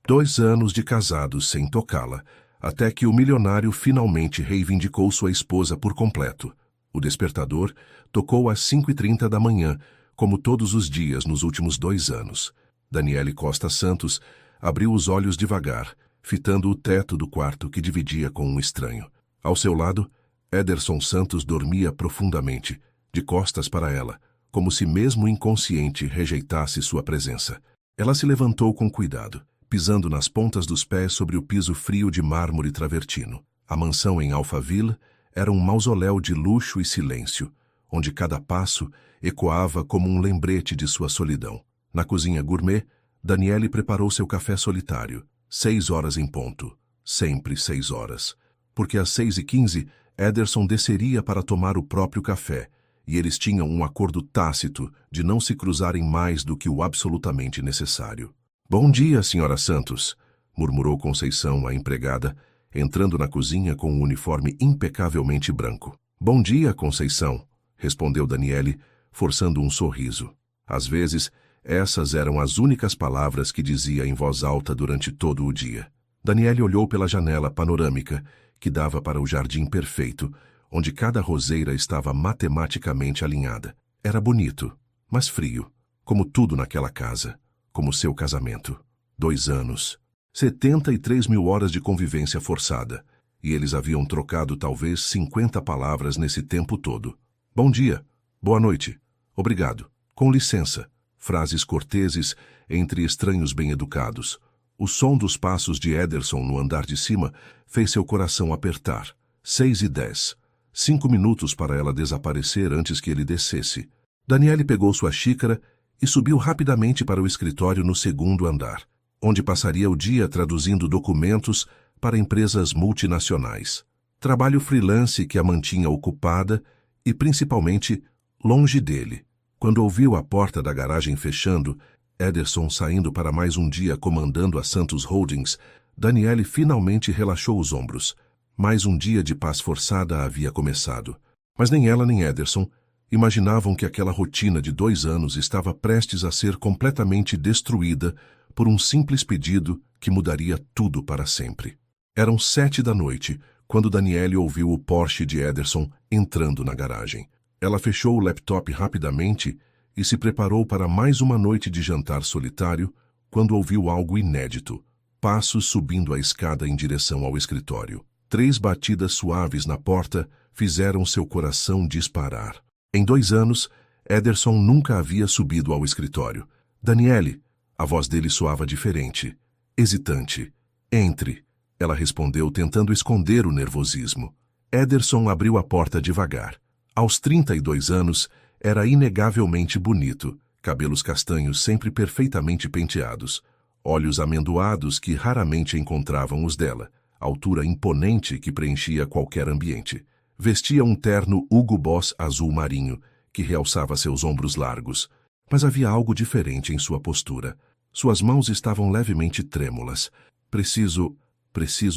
2 anos de casados sem tocá-la, até que o milionário finalmente reivindicou sua esposa por completo. O despertador tocou às 5h30 da manhã, como todos os dias nos últimos 2 anos. Daniele Costa Santos abriu os olhos devagar, fitando o teto do quarto que dividia com um estranho. Ao seu lado, Ederson Santos dormia profundamente, de costas para ela, como se mesmo inconsciente rejeitasse sua presença. Ela se levantou com cuidado, pisando nas pontas dos pés sobre o piso frio de mármore travertino. A mansão em Alphaville era um mausoléu de luxo e silêncio, onde cada passo ecoava como um lembrete de sua solidão. Na cozinha gourmet, Daniele preparou seu café solitário, 6 horas em ponto, sempre 6 horas. Porque às 6h15, Ederson desceria para tomar o próprio café, e eles tinham um acordo tácito de não se cruzarem mais do que o absolutamente necessário. "Bom dia, senhora Santos", murmurou Conceição, a empregada, entrando na cozinha com um uniforme impecavelmente branco. "Bom dia, Conceição", respondeu Daniele, forçando um sorriso. Às vezes, essas eram as únicas palavras que dizia em voz alta durante todo o dia. Daniele olhou pela janela panorâmica, que dava para o jardim perfeito, onde cada roseira estava matematicamente alinhada. Era bonito, mas frio, como tudo naquela casa, como seu casamento. 2 anos, 73 mil horas de convivência forçada, e eles haviam trocado talvez 50 palavras nesse tempo todo. "Bom dia, boa noite, obrigado, com licença", frases corteses entre estranhos bem-educados. O som dos passos de Ederson no andar de cima fez seu coração apertar. 6h10. 5 minutos para ela desaparecer antes que ele descesse. Daniele pegou sua xícara e subiu rapidamente para o escritório no 2º andar, onde passaria o dia traduzindo documentos para empresas multinacionais. Trabalho freelance que a mantinha ocupada e, principalmente, longe dele. Quando ouviu a porta da garagem fechando, Ederson saindo para mais um dia comandando a Santos Holdings, Daniele finalmente relaxou os ombros. Mais um dia de paz forçada havia começado. Mas nem ela nem Ederson imaginavam que aquela rotina de 2 anos estava prestes a ser completamente destruída por um simples pedido que mudaria tudo para sempre. Eram 7 da noite, quando Daniele ouviu o Porsche de Ederson entrando na garagem. Ela fechou o laptop rapidamente e se preparou para mais uma noite de jantar solitário, quando ouviu algo inédito: passos subindo a escada em direção ao escritório. 3 batidas suaves na porta fizeram seu coração disparar. Em 2 anos, Ederson nunca havia subido ao escritório. "Daniele", a voz dele soava diferente, hesitante. "Entre", ela respondeu, tentando esconder o nervosismo. Ederson abriu a porta devagar. Aos 32 anos, era inegavelmente bonito, cabelos castanhos sempre perfeitamente penteados, olhos amendoados que raramente encontravam os dela, altura imponente que preenchia qualquer ambiente. Vestia um terno Hugo Boss azul marinho, que realçava seus ombros largos, mas havia algo diferente em sua postura. Suas mãos estavam levemente trêmulas. Preciso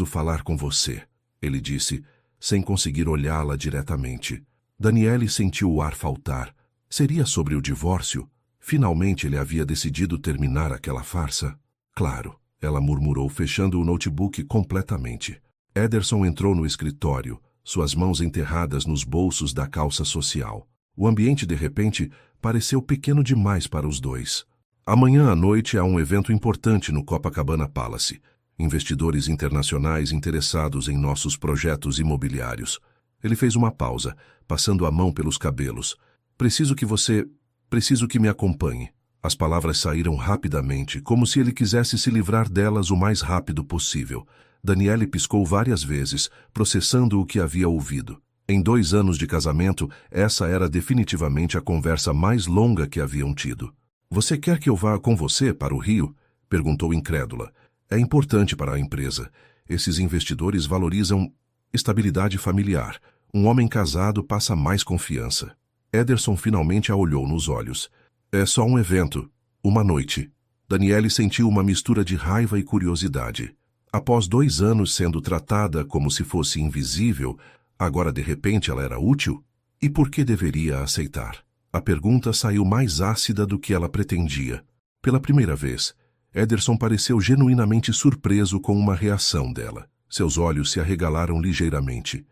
falar com você", ele disse, sem conseguir olhá-la diretamente. Daniele sentiu o ar faltar. Seria sobre o divórcio? Finalmente ele havia decidido terminar aquela farsa? "Claro", ela murmurou, fechando o notebook completamente. Ederson entrou no escritório, suas mãos enterradas nos bolsos da calça social. O ambiente, de repente, pareceu pequeno demais para os dois. "Amanhã à noite há um evento importante no Copacabana Palace. Investidores internacionais interessados em nossos projetos imobiliários." Ele fez uma pausa, passando a mão pelos cabelos. Preciso que me acompanhe." As palavras saíram rapidamente, como se ele quisesse se livrar delas o mais rápido possível. Daniele piscou várias vezes, processando o que havia ouvido. Em 2 anos de casamento, essa era definitivamente a conversa mais longa que haviam tido. "Você quer que eu vá com você para o Rio?" perguntou incrédula. "É importante para a empresa. Esses investidores valorizam estabilidade familiar. Um homem casado passa mais confiança." Ederson finalmente a olhou nos olhos. "É só um evento. Uma noite." Daniele sentiu uma mistura de raiva e curiosidade. Após 2 anos sendo tratada como se fosse invisível, agora de repente ela era útil? E por que deveria aceitar? A pergunta saiu mais ácida do que ela pretendia. Pela primeira vez, Ederson pareceu genuinamente surpreso com uma reação dela. Seus olhos se arregalaram ligeiramente.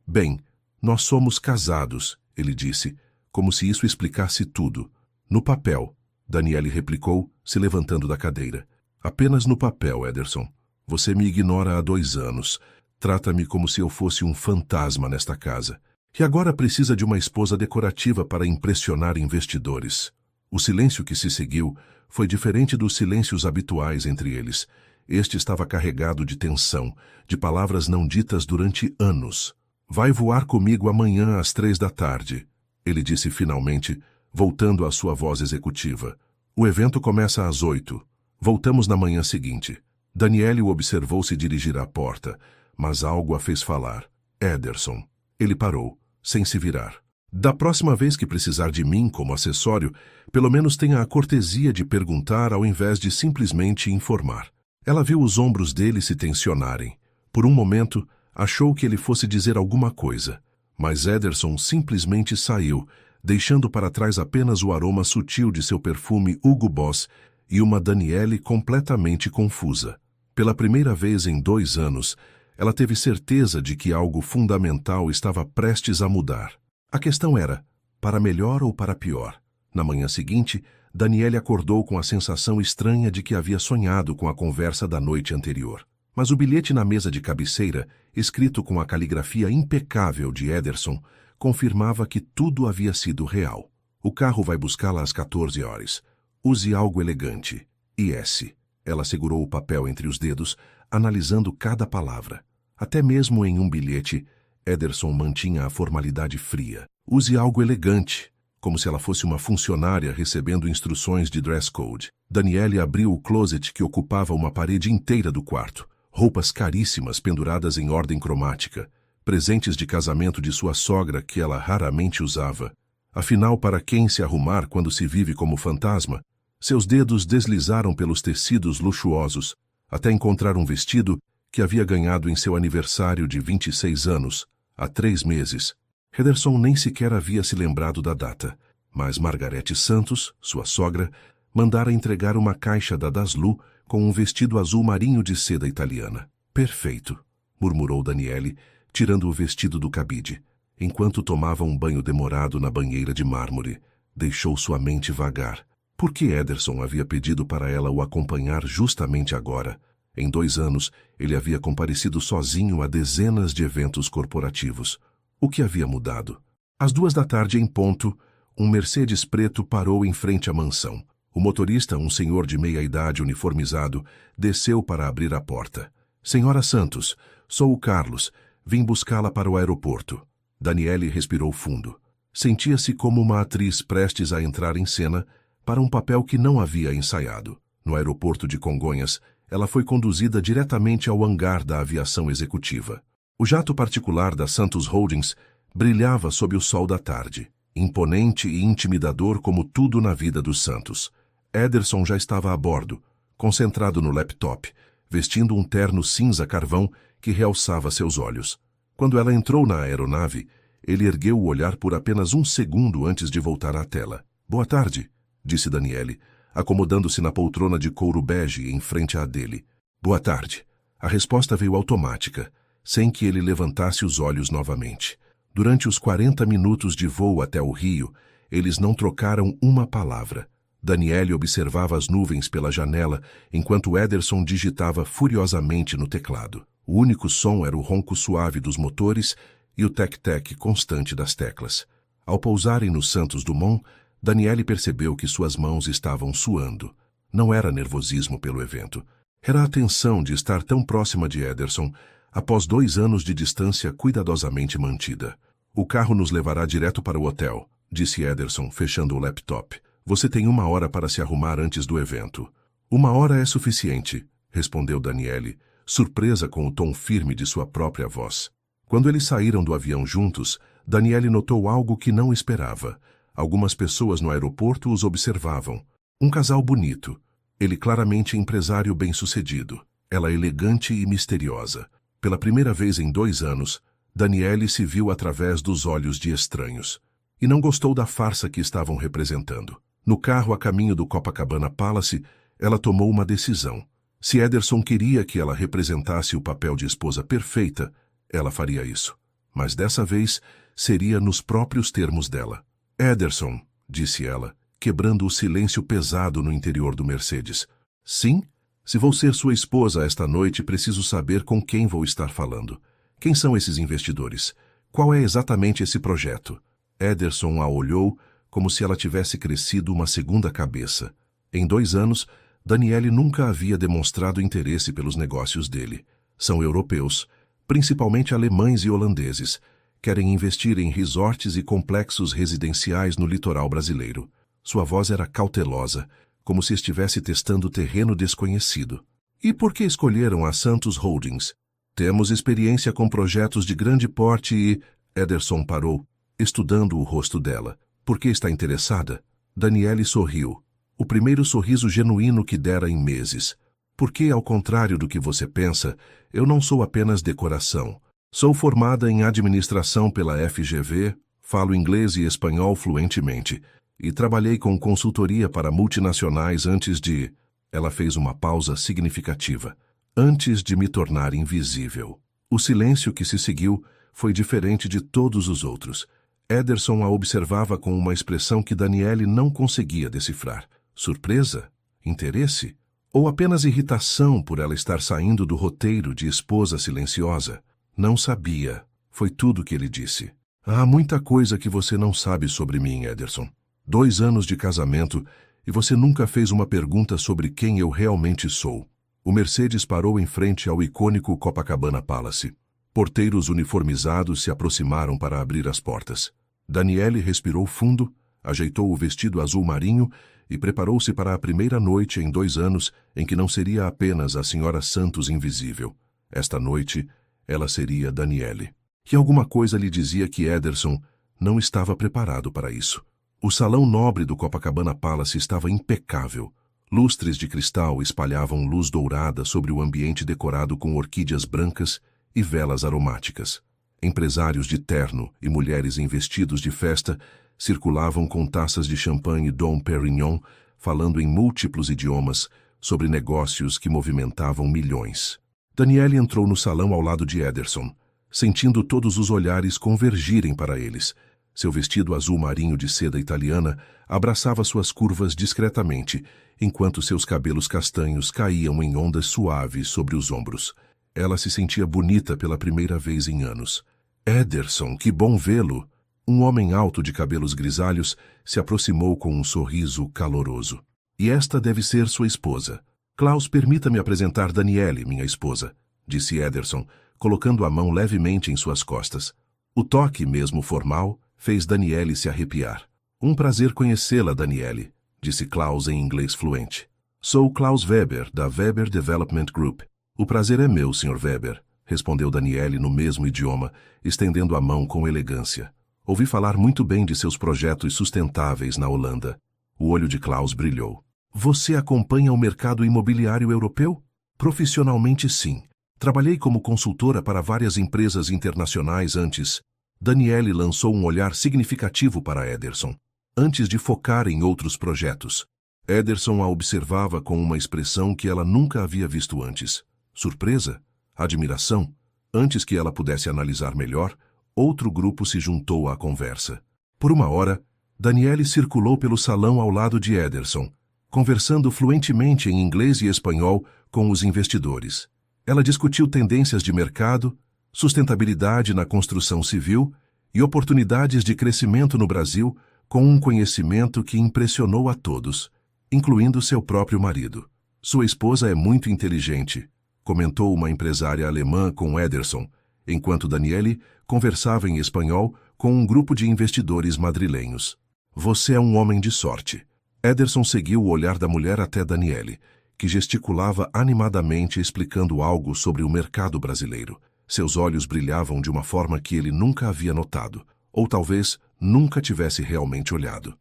Bem, nós somos casados, ele disse, como se isso explicasse tudo. No papel, Daniele replicou, se levantando da cadeira. Apenas no papel, Ederson. Você me ignora há 2 anos. Trata-me como se eu fosse um fantasma nesta casa. E agora precisa de uma esposa decorativa para impressionar investidores. O silêncio que se seguiu foi diferente dos silêncios habituais entre eles. Este estava carregado de tensão, de palavras não ditas durante anos. Vai voar comigo amanhã às 3 da tarde, ele disse finalmente, voltando à sua voz executiva. O evento começa às 8. Voltamos na manhã seguinte. Daniele o observou se dirigir à porta, mas algo a fez falar. Ederson. Ele parou, sem se virar. Da próxima vez que precisar de mim como acessório, pelo menos tenha a cortesia de perguntar ao invés de simplesmente informar. Ela viu os ombros dele se tensionarem. Por um momento, achou que ele fosse dizer alguma coisa, mas Ederson simplesmente saiu, deixando para trás apenas o aroma sutil de seu perfume Hugo Boss e uma Daniele completamente confusa. Pela primeira vez em 2 anos, ela teve certeza de que algo fundamental estava prestes a mudar. A questão era, para melhor ou para pior? Na manhã seguinte, Daniele acordou com a sensação estranha de que havia sonhado com a conversa da noite anterior. Mas o bilhete na mesa de cabeceira, escrito com a caligrafia impecável de Ederson, confirmava que tudo havia sido real. O carro vai buscá-la às 14 horas. Use algo elegante. I.S. Ela segurou o papel entre os dedos, analisando cada palavra. Até mesmo em um bilhete, Ederson mantinha a formalidade fria. Use algo elegante, como se ela fosse uma funcionária recebendo instruções de dress code. Daniele abriu o closet que ocupava uma parede inteira do quarto. Roupas caríssimas penduradas em ordem cromática. Presentes de casamento de sua sogra que ela raramente usava. Afinal, para quem se arrumar quando se vive como fantasma? Seus dedos deslizaram pelos tecidos luxuosos, até encontrar um vestido que havia ganhado em seu aniversário de 26 anos, há 3 meses. Ederson nem sequer havia se lembrado da data, mas Margarete Santos, sua sogra, mandara entregar uma caixa da Daslu com um vestido azul marinho de seda italiana. Perfeito, murmurou Daniele, tirando o vestido do cabide. Enquanto tomava um banho demorado na banheira de mármore, deixou sua mente vagar. Por que Ederson havia pedido para ela o acompanhar justamente agora? Em 2 anos, ele havia comparecido sozinho a dezenas de eventos corporativos. O que havia mudado? Às 2 da tarde em ponto, um Mercedes preto parou em frente à mansão. O motorista, um senhor de meia-idade uniformizado, desceu para abrir a porta. Senhora Santos, sou o Carlos. Vim buscá-la para o aeroporto. Daniele respirou fundo. Sentia-se como uma atriz prestes a entrar em cena para um papel que não havia ensaiado. No aeroporto de Congonhas, ela foi conduzida diretamente ao hangar da aviação executiva. O jato particular da Santos Holdings brilhava sob o sol da tarde, imponente e intimidador como tudo na vida dos Santos. Ederson já estava a bordo, concentrado no laptop, vestindo um terno cinza carvão que realçava seus olhos. Quando ela entrou na aeronave, ele ergueu o olhar por apenas 1 segundo antes de voltar à tela. Boa tarde, disse Daniele, acomodando-se na poltrona de couro bege em frente à dele. Boa tarde. A resposta veio automática, sem que ele levantasse os olhos novamente. Durante os 40 minutos de voo até o Rio, eles não trocaram uma palavra. Daniele observava as nuvens pela janela, enquanto Ederson digitava furiosamente no teclado. O único som era o ronco suave dos motores e o tec-tec constante das teclas. Ao pousarem no Santos Dumont, Daniele percebeu que suas mãos estavam suando. Não era nervosismo pelo evento. Era a tensão de estar tão próxima de Ederson após 2 anos de distância cuidadosamente mantida. O carro nos levará direto para o hotel, disse Ederson, fechando o laptop. Você tem 1 hora para se arrumar antes do evento. 1 hora é suficiente, respondeu Daniele, surpresa com o tom firme de sua própria voz. Quando eles saíram do avião juntos, Daniele notou algo que não esperava. Algumas pessoas no aeroporto os observavam. Um casal bonito. Ele claramente empresário bem-sucedido. Ela elegante e misteriosa. Pela primeira vez em 2 anos, Daniele se viu através dos olhos de estranhos. E não gostou da farsa que estavam representando. No carro a caminho do Copacabana Palace, Ela tomou uma decisão. Se Ederson queria que ela representasse o papel de esposa perfeita, ela faria isso. Mas dessa vez, seria nos próprios termos dela. Ederson, disse ela, quebrando o silêncio pesado no interior do Mercedes. Sim? Se vou ser sua esposa esta noite, preciso saber com quem vou estar falando. Quem são esses investidores? Qual é exatamente esse projeto? Ederson a olhou como se ela tivesse crescido uma segunda cabeça. Em 2 anos, Daniele nunca havia demonstrado interesse pelos negócios dele. São europeus, principalmente alemães e holandeses. Querem investir em resorts e complexos residenciais no litoral brasileiro. Sua voz era cautelosa, como se estivesse testando terreno desconhecido. E por que escolheram a Santos Holdings? Temos experiência com projetos de grande porte e... Ederson parou, estudando o rosto dela. Por que está interessada? Daniele sorriu. O primeiro sorriso genuíno que dera em meses. Porque, ao contrário do que você pensa, eu não sou apenas decoração. Sou formada em administração pela FGV, falo inglês e espanhol fluentemente, e trabalhei com consultoria para multinacionais antes de... Ela fez uma pausa significativa. Antes de me tornar invisível. O silêncio que se seguiu foi diferente de todos os outros. Ederson a observava com uma expressão que Daniele não conseguia decifrar. Surpresa? Interesse? Ou apenas irritação por ela estar saindo do roteiro de esposa silenciosa? Não sabia. Foi tudo que ele disse. Há muita coisa que você não sabe sobre mim, Ederson. 2 anos de casamento e você nunca fez uma pergunta sobre quem eu realmente sou. O Mercedes parou em frente ao icônico Copacabana Palace. Porteiros uniformizados se aproximaram para abrir as portas. Daniele respirou fundo, ajeitou o vestido azul marinho e preparou-se para a primeira noite em 2 anos em que não seria apenas a senhora Santos invisível. Esta noite, ela seria Daniele. E alguma coisa lhe dizia que Ederson não estava preparado para isso. O salão nobre do Copacabana Palace estava impecável. Lustres de cristal espalhavam luz dourada sobre o ambiente decorado com orquídeas brancas e velas aromáticas. Empresários de terno e mulheres em vestidos de festa circulavam com taças de champanhe Dom Perignon, falando em múltiplos idiomas sobre negócios que movimentavam milhões. Daniele entrou no salão ao lado de Ederson, sentindo todos os olhares convergirem para eles. Seu vestido azul marinho de seda italiana abraçava suas curvas discretamente, enquanto seus cabelos castanhos caíam em ondas suaves sobre os ombros. Ela se sentia bonita pela primeira vez em anos. Ederson, que bom vê-lo! Um homem alto de cabelos grisalhos se aproximou com um sorriso caloroso. E esta deve ser sua esposa. Klaus, permita-me apresentar Daniele, minha esposa, disse Ederson, colocando a mão levemente em suas costas. O toque, mesmo formal, fez Daniele se arrepiar. Um prazer conhecê-la, Daniele, disse Klaus em inglês fluente. Sou Klaus Weber, da Weber Development Group. O prazer é meu, Sr. Weber, respondeu Daniele no mesmo idioma, estendendo a mão com elegância. Ouvi falar muito bem de seus projetos sustentáveis na Holanda. O olho de Klaus brilhou. Você acompanha o mercado imobiliário europeu? Profissionalmente, sim. Trabalhei como consultora para várias empresas internacionais antes. Daniele lançou um olhar significativo para Ederson, antes de focar em outros projetos. Ederson a observava com uma expressão que ela nunca havia visto antes. Surpresa? Admiração? Antes que ela pudesse analisar melhor, outro grupo se juntou à conversa. Por uma hora, Daniele circulou pelo salão ao lado de Ederson, conversando fluentemente em inglês e espanhol com os investidores. Ela discutiu tendências de mercado, sustentabilidade na construção civil e oportunidades de crescimento no Brasil com um conhecimento que impressionou a todos, incluindo seu próprio marido. Sua esposa é muito inteligente, comentou uma empresária alemã com Ederson, enquanto Daniele conversava em espanhol com um grupo de investidores madrilenhos. Você é um homem de sorte. Ederson seguiu o olhar da mulher até Daniele, que gesticulava animadamente explicando algo sobre o mercado brasileiro. Seus olhos brilhavam de uma forma que ele nunca havia notado, ou talvez nunca tivesse realmente olhado.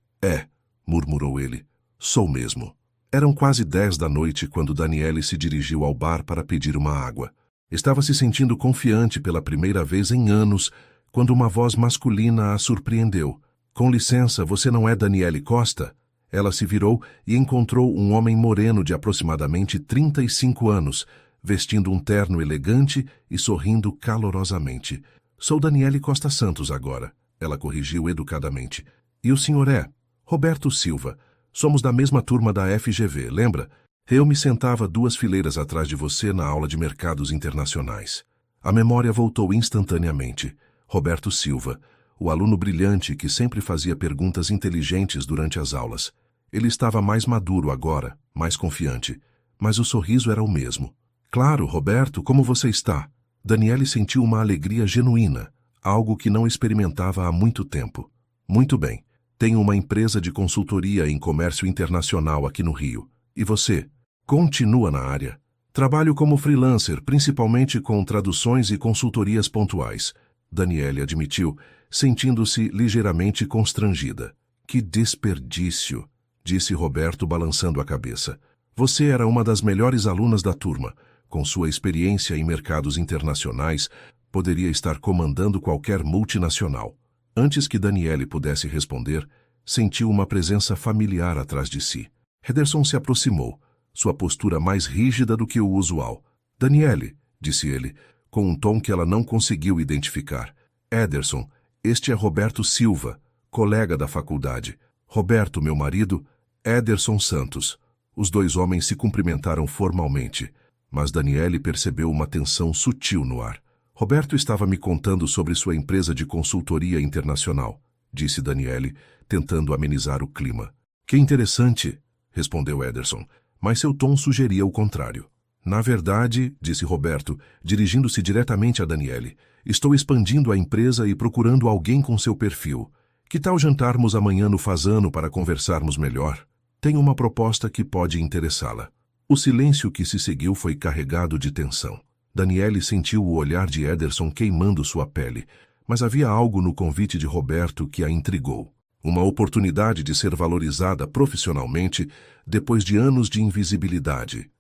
Murmurou ele. Sou mesmo. Eram quase 10 da noite quando Daniele se dirigiu ao bar para pedir uma água. Estava se sentindo confiante pela primeira vez em anos, quando uma voz masculina a surpreendeu. Com licença, você não é Daniele Costa? Ela se virou e encontrou um homem moreno de aproximadamente 35 anos, vestindo um terno elegante e sorrindo calorosamente. Sou Daniele Costa Santos agora, ela corrigiu educadamente. E o senhor é? Roberto Silva. Somos da mesma turma da FGV, lembra? Eu me sentava 2 fileiras atrás de você na aula de mercados internacionais. A memória voltou instantaneamente. Roberto Silva, o aluno brilhante que sempre fazia perguntas inteligentes durante as aulas. Ele estava mais maduro agora, mais confiante, mas o sorriso era o mesmo. Claro, Roberto, como você está? Daniele sentiu uma alegria genuína, algo que não experimentava há muito tempo. Muito bem. Tenho uma empresa de consultoria em comércio internacional aqui no Rio. E você? Continua na área. Trabalho como freelancer, principalmente com traduções e consultorias pontuais. Daniele admitiu, sentindo-se ligeiramente constrangida. Que desperdício, disse Roberto balançando a cabeça. Você era uma das melhores alunas da turma. Com sua experiência em mercados internacionais, poderia estar comandando qualquer multinacional. Antes que Daniele pudesse responder, sentiu uma presença familiar atrás de si. Ederson se aproximou, sua postura mais rígida do que o usual. Daniele, disse ele, com um tom que ela não conseguiu identificar. Ederson, este é Roberto Silva, colega da faculdade. Roberto, meu marido, Ederson Santos. Os 2 homens se cumprimentaram formalmente, mas Daniele percebeu uma tensão sutil no ar. Roberto estava me contando sobre sua empresa de consultoria internacional, disse Daniele, tentando amenizar o clima. Que interessante, respondeu Ederson, mas seu tom sugeria o contrário. Na verdade, disse Roberto, dirigindo-se diretamente a Daniele, estou expandindo a empresa e procurando alguém com seu perfil. Que tal jantarmos amanhã no Fazano para conversarmos melhor? Tenho uma proposta que pode interessá-la. O silêncio que se seguiu foi carregado de tensão. Daniele sentiu o olhar de Ederson queimando sua pele, mas havia algo no convite de Roberto que a intrigou. Uma oportunidade de ser valorizada profissionalmente depois de anos de invisibilidade.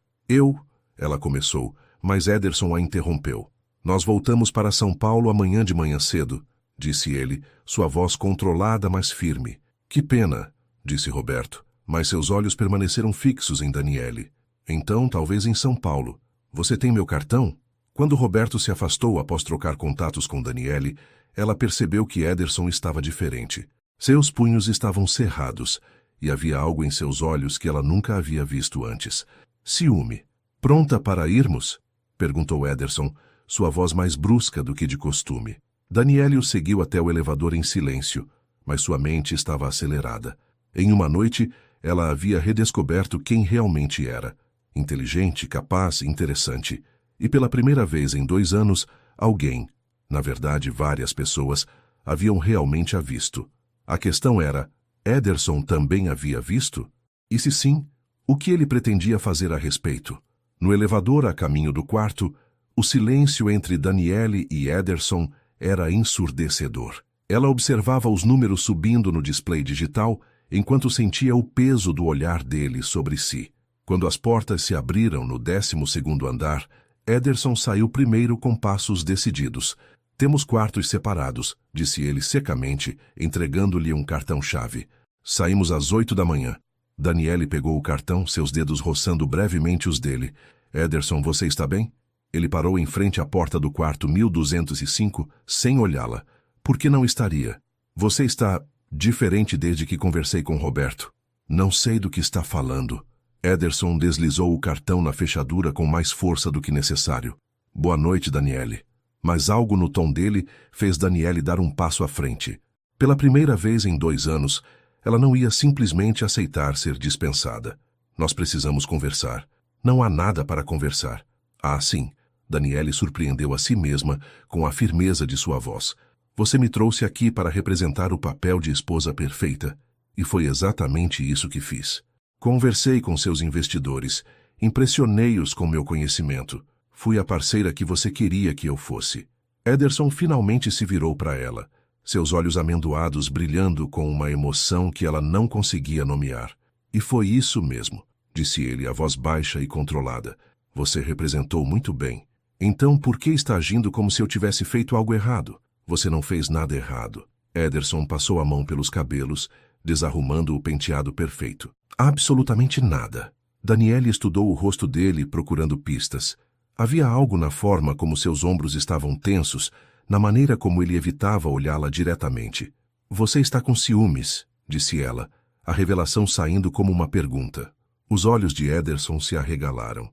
Ela começou, mas Ederson a interrompeu. Nós voltamos para São Paulo amanhã de manhã cedo, disse ele, sua voz controlada, mas firme. Que pena, disse Roberto, mas seus olhos permaneceram fixos em Daniele. Então, talvez em São Paulo. Você tem meu cartão? Quando Roberto se afastou após trocar contatos com Daniele, ela percebeu que Ederson estava diferente. Seus punhos estavam cerrados, e havia algo em seus olhos que ela nunca havia visto antes. Ciúme. Pronta para irmos? Perguntou Ederson, sua voz mais brusca do que de costume. Daniele o seguiu até o elevador em silêncio, mas sua mente estava acelerada. Em uma noite, ela havia redescoberto quem realmente era. Inteligente, capaz, interessante. E pela primeira vez em 2 anos, alguém, na verdade várias pessoas, haviam realmente a visto. A questão era, Ederson também havia visto? E se sim, o que ele pretendia fazer a respeito? No elevador a caminho do quarto, o silêncio entre Daniele e Ederson era ensurdecedor. Ela observava os números subindo no display digital, enquanto sentia o peso do olhar dele sobre si. Quando as portas se abriram no 12º andar, Ederson saiu primeiro com passos decididos. Temos quartos separados, disse ele secamente, entregando-lhe um cartão-chave. Saímos às 8 da manhã. Daniele pegou o cartão, seus dedos roçando brevemente os dele. Ederson, você está bem? Ele parou em frente à porta do quarto 1205, sem olhá-la. Por que não estaria? Você está diferente desde que conversei com Roberto. Não sei do que está falando. Ederson deslizou o cartão na fechadura com mais força do que necessário. Boa noite, Daniele. Mas algo no tom dele fez Daniele dar um passo à frente. Pela primeira vez em 2 anos, ela não ia simplesmente aceitar ser dispensada. Nós precisamos conversar. Não há nada para conversar. Ah, sim. Daniele surpreendeu a si mesma com a firmeza de sua voz. Você me trouxe aqui para representar o papel de esposa perfeita. E foi exatamente isso que fiz. Conversei com seus investidores, impressionei-os com meu conhecimento. Fui a parceira que você queria que eu fosse. Ederson finalmente se virou para ela, seus olhos amendoados brilhando com uma emoção que ela não conseguia nomear. E foi isso mesmo, disse ele, a voz baixa e controlada. Você representou muito bem. Então por que está agindo como se eu tivesse feito algo errado? Você não fez nada errado. Ederson passou a mão pelos cabelos, desarrumando o penteado perfeito. Absolutamente nada. Daniele estudou o rosto dele, procurando pistas. Havia algo na forma como seus ombros estavam tensos, na maneira como ele evitava olhá-la diretamente. Você está com ciúmes, disse ela, a revelação saindo como uma pergunta. Os olhos de Ederson se arregalaram.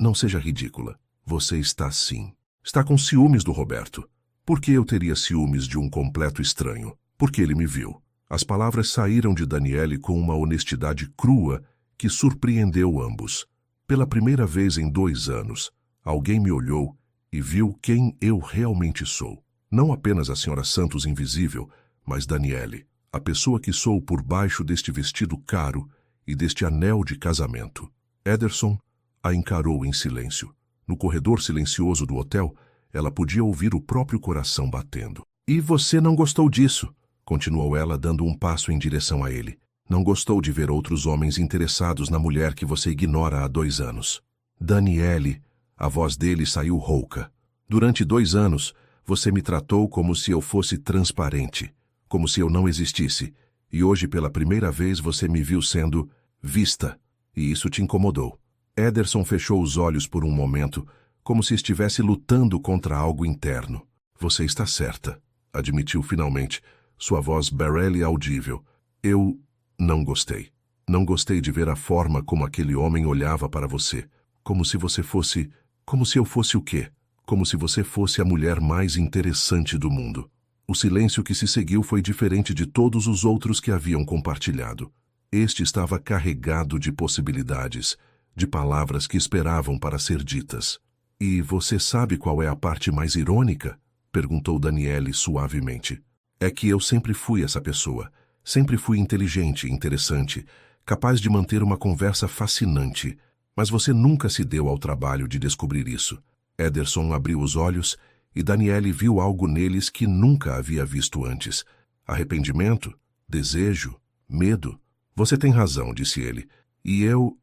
Não seja ridícula. Você está sim. Está com ciúmes do Roberto. Por que eu teria ciúmes de um completo estranho? Porque ele me viu. As palavras saíram de Daniele com uma honestidade crua que surpreendeu ambos. Pela primeira vez em 2 anos, alguém me olhou e viu quem eu realmente sou. Não apenas a senhora Santos invisível, mas Daniele, a pessoa que sou por baixo deste vestido caro e deste anel de casamento. Ederson a encarou em silêncio. No corredor silencioso do hotel, ela podia ouvir o próprio coração batendo. E você não gostou disso, continuou ela dando um passo em direção a ele. Não gostou de ver outros homens interessados na mulher que você ignora há 2 anos. Daniele, a voz dele saiu rouca. Durante 2 anos, você me tratou como se eu fosse transparente, como se eu não existisse, e hoje pela primeira vez você me viu sendo vista, e isso te incomodou. Ederson fechou os olhos por um momento, como se estivesse lutando contra algo interno. Você está certa, admitiu finalmente, sua voz barely audível. Eu não gostei. Não gostei de ver a forma como aquele homem olhava para você, como se você fosse... Como se eu fosse o quê? Como se você fosse a mulher mais interessante do mundo. O silêncio que se seguiu foi diferente de todos os outros que haviam compartilhado. Este estava carregado de possibilidades, de palavras que esperavam para ser ditas. E você sabe qual é a parte mais irônica? Perguntou Daniele suavemente. É que eu sempre fui essa pessoa. Sempre fui inteligente, interessante, capaz de manter uma conversa fascinante. Mas você nunca se deu ao trabalho de descobrir isso. Ederson abriu os olhos e Daniele viu algo neles que nunca havia visto antes. Arrependimento? Desejo? Medo? Você tem razão, disse ele. E eu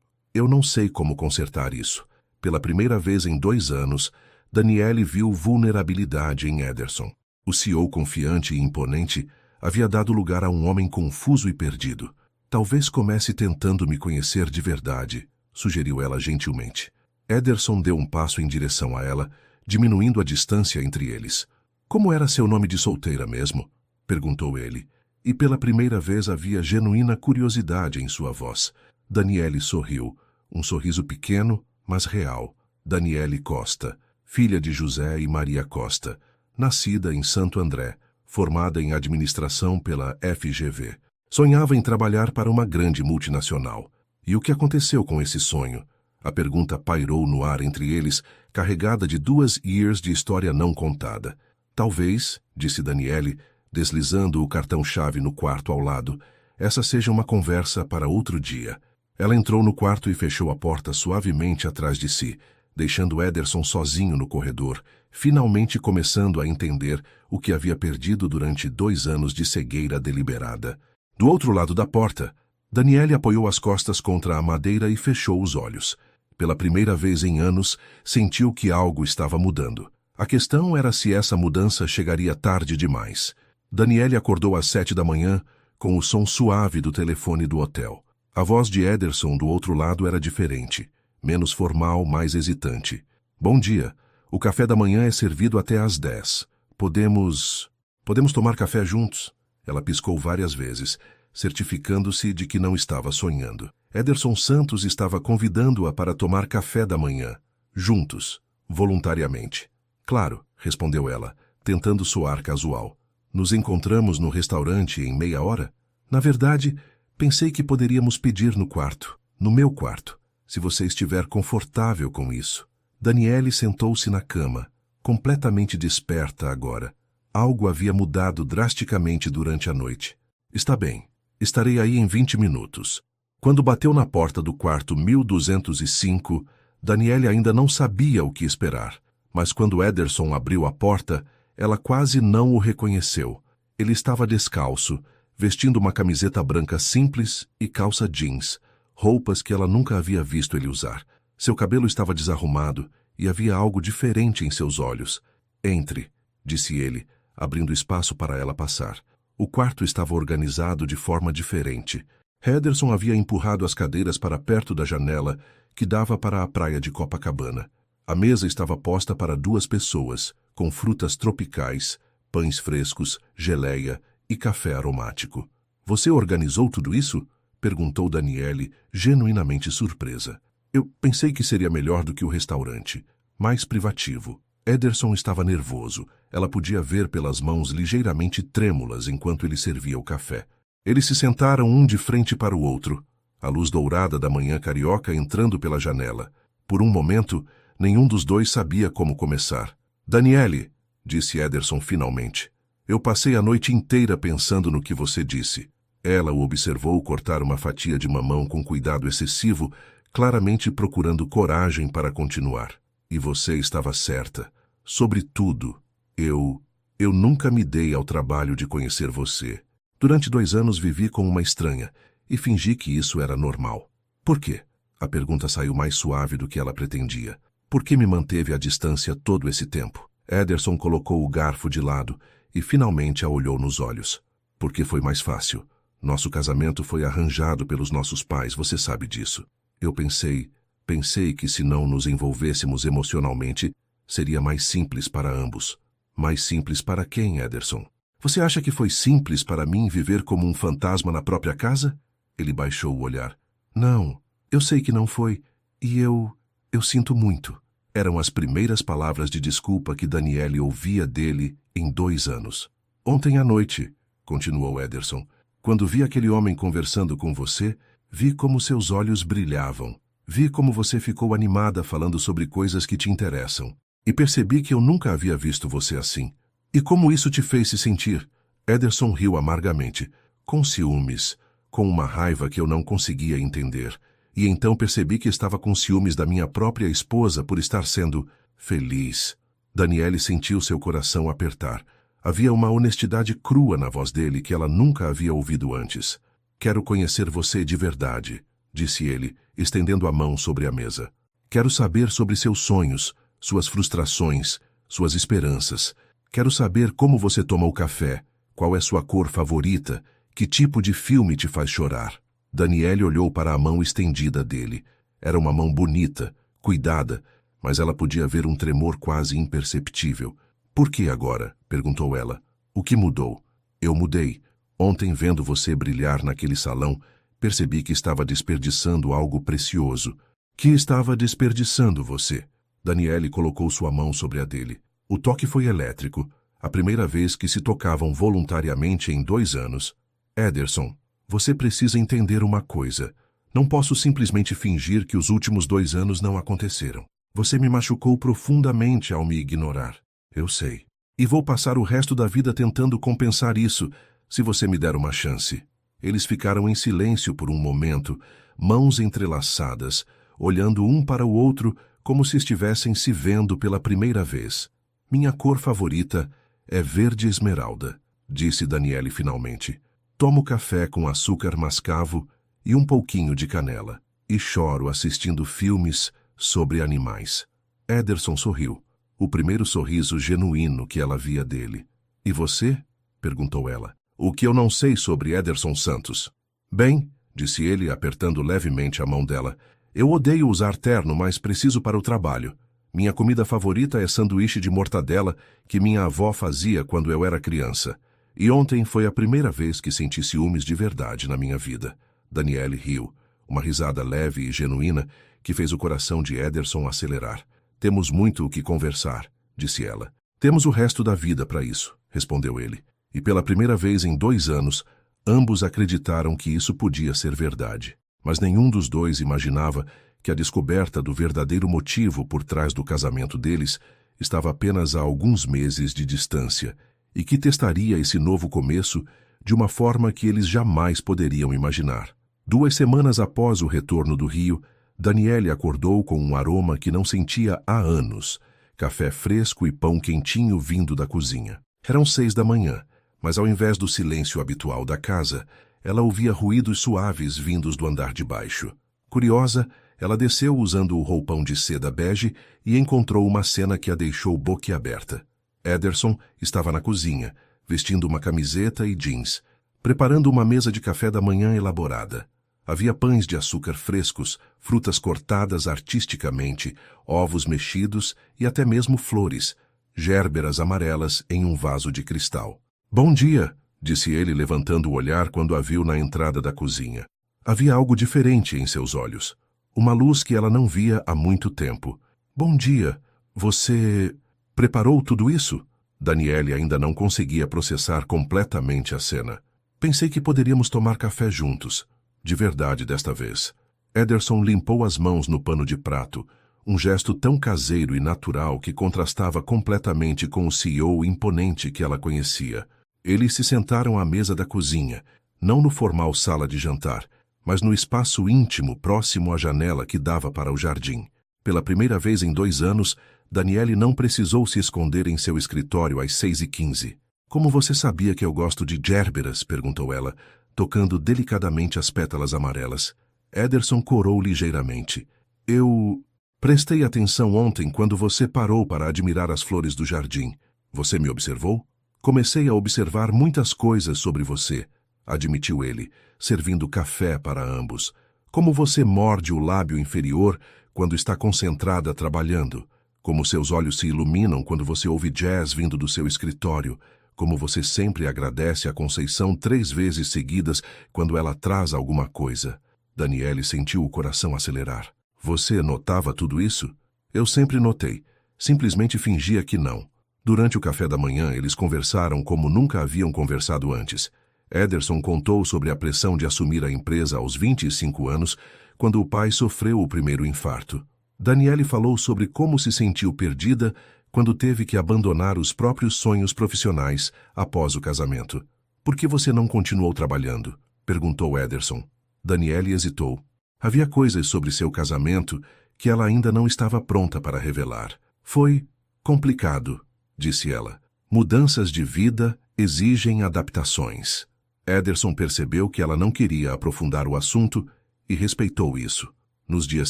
não sei como consertar isso. Pela primeira vez em 2 anos, Daniele viu vulnerabilidade em Ederson. O CEO confiante e imponente havia dado lugar a um homem confuso e perdido. Talvez comece tentando me conhecer de verdade, sugeriu ela gentilmente. Ederson deu um passo em direção a ela, diminuindo a distância entre eles. Como era seu nome de solteira mesmo? Perguntou ele. E pela primeira vez havia genuína curiosidade em sua voz. Daniele sorriu, um sorriso pequeno, mas real. Daniele Costa, filha de José e Maria Costa, nascida em Santo André, formada em administração pela FGV. Sonhava em trabalhar para uma grande multinacional. E o que aconteceu com esse sonho? A pergunta pairou no ar entre eles, carregada de 2 years de história não contada. Talvez, disse Daniele, deslizando o cartão-chave no quarto ao lado, essa seja uma conversa para outro dia. Ela entrou no quarto e fechou a porta suavemente atrás de si, deixando Ederson sozinho no corredor, finalmente começando a entender o que havia perdido durante 2 anos de cegueira deliberada. Do outro lado da porta, Daniele apoiou as costas contra a madeira e fechou os olhos. Pela primeira vez em anos, sentiu que algo estava mudando. A questão era se essa mudança chegaria tarde demais. Daniele acordou às 7 da manhã, com o som suave do telefone do hotel. A voz de Ederson do outro lado era diferente, menos formal, mais hesitante. Bom dia. O café da manhã é servido até às 10. Podemos tomar café juntos? Ela piscou várias vezes, certificando-se de que não estava sonhando. Ederson Santos estava convidando-a para tomar café da manhã, juntos, voluntariamente. Claro, respondeu ela, tentando soar casual. Nos encontramos no restaurante em meia hora? Na verdade, pensei que poderíamos pedir no quarto, no meu quarto, se você estiver confortável com isso. Daniele sentou-se na cama, completamente desperta agora. Algo havia mudado drasticamente durante a noite. Está bem, estarei aí em 20 minutos. Quando bateu na porta do quarto 1205, Daniele ainda não sabia o que esperar. Mas quando Ederson abriu a porta, ela quase não o reconheceu. Ele estava descalço, vestindo uma camiseta branca simples e calça jeans, roupas que ela nunca havia visto ele usar. Seu cabelo estava desarrumado e havia algo diferente em seus olhos. Entre, disse ele, abrindo espaço para ela passar. O quarto estava organizado de forma diferente. Ederson havia empurrado as cadeiras para perto da janela que dava para a praia de Copacabana. A mesa estava posta para 2 pessoas, com frutas tropicais, pães frescos, geleia e café aromático. Você organizou tudo isso? Perguntou Daniele, genuinamente surpresa. Eu pensei que seria melhor do que o restaurante, mais privativo. Ederson estava nervoso. Ela podia ver pelas mãos ligeiramente trêmulas enquanto ele servia o café. Eles se sentaram um de frente para o outro, a luz dourada da manhã carioca entrando pela janela. Por um momento, nenhum dos dois sabia como começar. Daniele, disse Ederson finalmente, eu passei a noite inteira pensando no que você disse. Ela o observou cortar uma fatia de mamão com cuidado excessivo, claramente procurando coragem para continuar. E você estava certa. Sobretudo, eu nunca me dei ao trabalho de conhecer você. Durante 2 anos vivi com uma estranha e fingi que isso era normal. Por quê? A pergunta saiu mais suave do que ela pretendia. Por que me manteve à distância todo esse tempo? Ederson colocou o garfo de lado e finalmente a olhou nos olhos. Porque foi mais fácil. Nosso casamento foi arranjado pelos nossos pais, você sabe disso. Eu pensei que se não nos envolvêssemos emocionalmente, seria mais simples para ambos. Mais simples para quem, Ederson? Você acha que foi simples para mim viver como um fantasma na própria casa? Ele baixou o olhar. Não, eu sei que não foi. E eu sinto muito. Eram as primeiras palavras de desculpa que Daniele ouvia dele em 2 anos. Ontem à noite, continuou Ederson, quando vi aquele homem conversando com você, vi como seus olhos brilhavam. Vi como você ficou animada falando sobre coisas que te interessam. E percebi que eu nunca havia visto você assim. E como isso te fez se sentir? Ederson riu amargamente, com ciúmes, com uma raiva que eu não conseguia entender. E então percebi que estava com ciúmes da minha própria esposa por estar sendo feliz. Daniele sentiu seu coração apertar. Havia uma honestidade crua na voz dele que ela nunca havia ouvido antes. Quero conhecer você de verdade, disse ele, estendendo a mão sobre a mesa. Quero saber sobre seus sonhos, suas frustrações, suas esperanças. Quero saber como você toma o café, qual é sua cor favorita, que tipo de filme te faz chorar. Daniele olhou para a mão estendida dele. Era uma mão bonita, cuidada, mas ela podia ver um tremor quase imperceptível. Por que agora? Perguntou ela. O que mudou? Eu mudei. Ontem, vendo você brilhar naquele salão, percebi que estava desperdiçando algo precioso. Que estava desperdiçando você? Daniele colocou sua mão sobre a dele. O toque foi elétrico, a primeira vez que se tocavam voluntariamente em 2 anos. Ederson, você precisa entender uma coisa. Não posso simplesmente fingir que os últimos 2 anos não aconteceram. Você me machucou profundamente ao me ignorar. Eu sei. E vou passar o resto da vida tentando compensar isso, se você me der uma chance. Eles ficaram em silêncio por um momento, mãos entrelaçadas, olhando um para o outro como se estivessem se vendo pela primeira vez. Minha cor favorita é verde esmeralda, disse Daniele finalmente. Tomo café com açúcar mascavo e um pouquinho de canela, e choro assistindo filmes sobre animais. Ederson sorriu, o primeiro sorriso genuíno que ela via dele. E você? Perguntou ela. O que eu não sei sobre Ederson Santos? Bem, disse ele, apertando levemente a mão dela, eu odeio usar terno, mas preciso para o trabalho. Minha comida favorita é sanduíche de mortadela que minha avó fazia quando eu era criança. E ontem foi a primeira vez que senti ciúmes de verdade na minha vida. Daniele riu, uma risada leve e genuína que fez o coração de Ederson acelerar. Temos muito o que conversar, disse ela. Temos o resto da vida para isso, respondeu ele. E pela primeira vez em 2 anos, ambos acreditaram que isso podia ser verdade. Mas nenhum dos dois imaginava que a descoberta do verdadeiro motivo por trás do casamento deles estava apenas a alguns meses de distância e que testaria esse novo começo de uma forma que eles jamais poderiam imaginar. 2 semanas após o retorno do Rio, Daniele acordou com um aroma que não sentia há anos, café fresco e pão quentinho vindo da cozinha. Eram 6 da manhã, mas ao invés do silêncio habitual da casa, ela ouvia ruídos suaves vindos do andar de baixo. Curiosa, ela desceu usando o roupão de seda bege e encontrou uma cena que a deixou boquiaberta. Ederson estava na cozinha, vestindo uma camiseta e jeans, preparando uma mesa de café da manhã elaborada. Havia pães de açúcar frescos, frutas cortadas artisticamente, ovos mexidos e até mesmo flores, gérberas amarelas em um vaso de cristal. "Bom dia", disse ele levantando o olhar quando a viu na entrada da cozinha. Havia algo diferente em seus olhos, uma luz que ela não via há muito tempo. "Bom dia, você preparou tudo isso?" Danielle ainda não conseguia processar completamente a cena. "Pensei que poderíamos tomar café juntos. De verdade desta vez." Ederson limpou as mãos no pano de prato, um gesto tão caseiro e natural que contrastava completamente com o CEO imponente que ela conhecia. Eles se sentaram à mesa da cozinha, não no formal sala de jantar, mas no espaço íntimo próximo à janela que dava para o jardim. Pela primeira vez em 2 anos, Danielle não precisou se esconder em seu escritório às 6h15. "Como você sabia que eu gosto de gérberas?" perguntou ela, tocando delicadamente as pétalas amarelas. Ederson corou ligeiramente. "Eu prestei atenção ontem quando você parou para admirar as flores do jardim. Você me observou? Comecei a observar muitas coisas sobre você", admitiu ele, servindo café para ambos. "Como você morde o lábio inferior quando está concentrada trabalhando. Como seus olhos se iluminam quando você ouve jazz vindo do seu escritório. Como você sempre agradece a Conceição 3 vezes seguidas quando ela traz alguma coisa." Danielle sentiu o coração acelerar. "Você notava tudo isso?" "Eu sempre notei. Simplesmente fingia que não." Durante o café da manhã, eles conversaram como nunca haviam conversado antes. Ederson contou sobre a pressão de assumir a empresa aos 25 anos, quando o pai sofreu o primeiro infarto. Danielle falou sobre como se sentiu perdida quando teve que abandonar os próprios sonhos profissionais após o casamento. "Por que você não continuou trabalhando?" perguntou Ederson. Danielle hesitou. Havia coisas sobre seu casamento que ela ainda não estava pronta para revelar. "Foi complicado", disse ela. "Mudanças de vida exigem adaptações." Ederson percebeu que ela não queria aprofundar o assunto e respeitou isso. Nos dias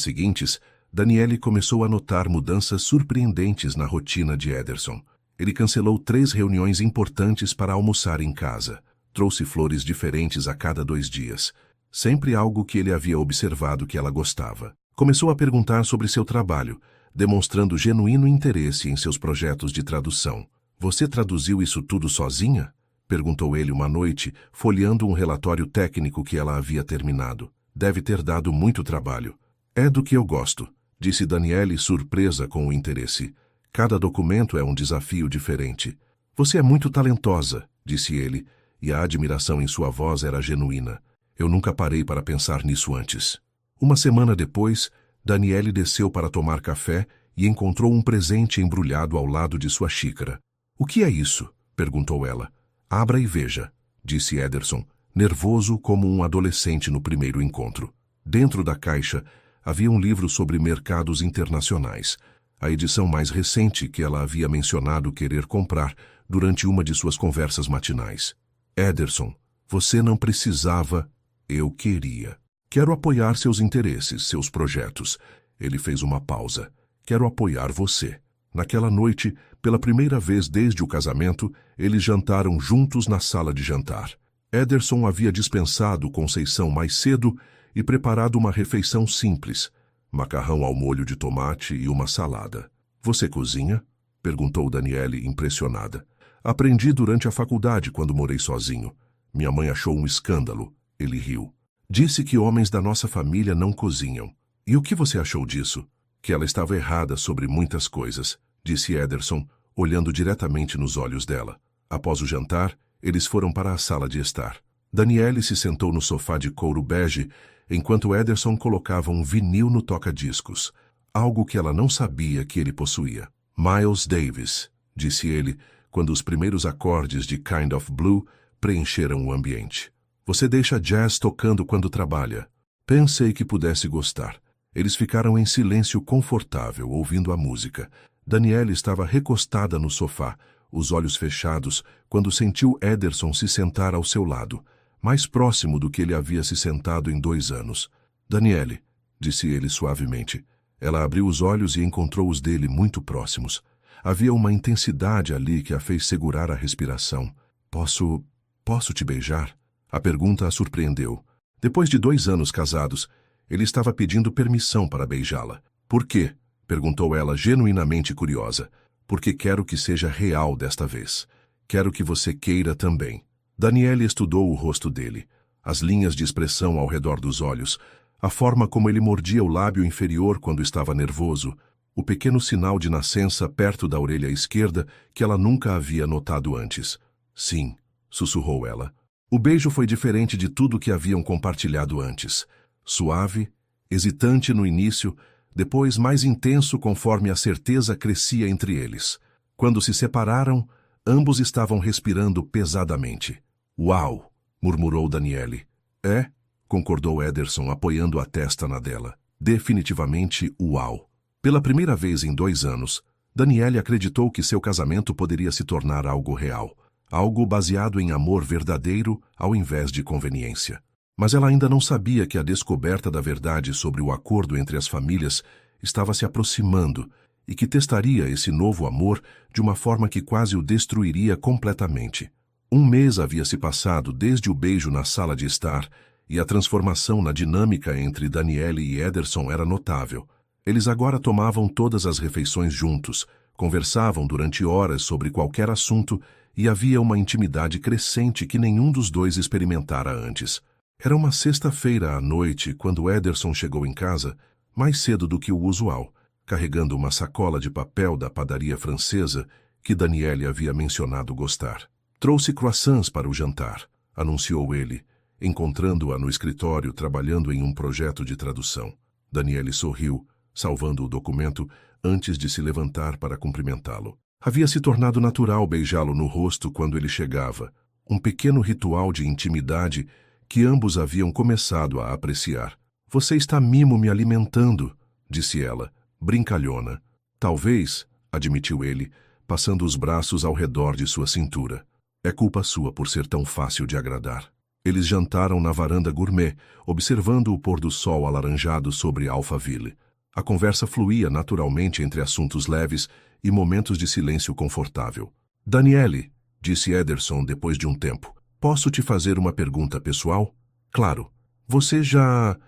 seguintes, Danielle começou a notar mudanças surpreendentes na rotina de Ederson. Ele cancelou 3 reuniões importantes para almoçar em casa. Trouxe flores diferentes a cada 2 dias. Sempre algo que ele havia observado que ela gostava. Começou a perguntar sobre seu trabalho, demonstrando genuíno interesse em seus projetos de tradução. "Você traduziu isso tudo sozinha?" perguntou ele uma noite, folheando um relatório técnico que ela havia terminado. "Deve ter dado muito trabalho." "É do que eu gosto", disse Danielle, surpresa com o interesse. "Cada documento é um desafio diferente." "Você é muito talentosa", disse ele, e a admiração em sua voz era genuína. "Eu nunca parei para pensar nisso antes." Uma semana depois, Danielle desceu para tomar café e encontrou um presente embrulhado ao lado de sua xícara. "O que é isso?" perguntou ela. "Abra e veja", disse Ederson, nervoso como um adolescente no primeiro encontro. Dentro da caixa havia um livro sobre mercados internacionais, a edição mais recente que ela havia mencionado querer comprar durante uma de suas conversas matinais. "Ederson, você não precisava, eu queria. Quero apoiar seus interesses, seus projetos." Ele fez uma pausa. "Quero apoiar você." Naquela noite, pela primeira vez desde o casamento, eles jantaram juntos na sala de jantar. Ederson havia dispensado Conceição mais cedo e preparado uma refeição simples, macarrão ao molho de tomate e uma salada. "Você cozinha?" perguntou Danielle, impressionada. "Aprendi durante a faculdade quando morei sozinho. Minha mãe achou um escândalo." Ele riu. "Disse que homens da nossa família não cozinham." "E o que você achou disso?" "Que ela estava errada sobre muitas coisas", disse Ederson, olhando diretamente nos olhos dela. Após o jantar, eles foram para a sala de estar. Danielle se sentou no sofá de couro bege, enquanto Ederson colocava um vinil no toca-discos, algo que ela não sabia que ele possuía. "Miles Davis", disse ele, quando os primeiros acordes de Kind of Blue preencheram o ambiente. "Você deixa jazz tocando quando trabalha." Pensei que pudesse gostar. Eles ficaram em silêncio confortável, ouvindo a música. Danielle estava recostada no sofá, os olhos fechados, quando sentiu Ederson se sentar ao seu lado, mais próximo do que ele havia se sentado em 2 anos. "Danielle", disse ele suavemente. Ela abriu os olhos e encontrou os dele muito próximos. Havia uma intensidade ali que a fez segurar a respiração. Posso te beijar? A pergunta a surpreendeu. Depois de 2 anos casados, ele estava pedindo permissão para beijá-la. Por quê? Perguntou ela, genuinamente curiosa. Porque quero que seja real desta vez. Quero que você queira também. Daniele estudou o rosto dele, as linhas de expressão ao redor dos olhos, a forma como ele mordia o lábio inferior quando estava nervoso, o pequeno sinal de nascença perto da orelha esquerda que ela nunca havia notado antes. Sim, sussurrou ela. O beijo foi diferente de tudo que haviam compartilhado antes. Suave, hesitante no início, depois mais intenso conforme a certeza crescia entre eles. Quando se separaram, ambos estavam respirando pesadamente. Uau! Murmurou Daniele. É? Concordou Ederson, apoiando a testa na dela. Definitivamente uau! Pela primeira vez em 2 anos, Daniele acreditou que seu casamento poderia se tornar algo real. Algo baseado em amor verdadeiro ao invés de conveniência. Mas ela ainda não sabia que a descoberta da verdade sobre o acordo entre as famílias estava se aproximando e que testaria esse novo amor de uma forma que quase o destruiria completamente. 1 mês havia se passado desde o beijo na sala de estar e a transformação na dinâmica entre Daniele e Ederson era notável. Eles agora tomavam todas as refeições juntos, conversavam durante horas sobre qualquer assunto e havia uma intimidade crescente que nenhum dos dois experimentara antes. Era uma sexta-feira à noite quando Ederson chegou em casa, mais cedo do que o usual, carregando uma sacola de papel da padaria francesa que Daniele havia mencionado gostar. Trouxe croissants para o jantar, anunciou ele, encontrando-a no escritório trabalhando em um projeto de tradução. Daniele sorriu, salvando o documento antes de se levantar para cumprimentá-lo. Havia se tornado natural beijá-lo no rosto quando ele chegava, um pequeno ritual de intimidade que ambos haviam começado a apreciar. Você está mimo me alimentando, disse ela, brincalhona. Talvez, admitiu ele, passando os braços ao redor de sua cintura. É culpa sua por ser tão fácil de agradar. Eles jantaram na varanda gourmet, observando o pôr do sol alaranjado sobre Alphaville. A conversa fluía naturalmente entre assuntos leves e momentos de silêncio confortável. Daniele, disse Ederson depois de um tempo, posso te fazer uma pergunta pessoal? Claro. Você já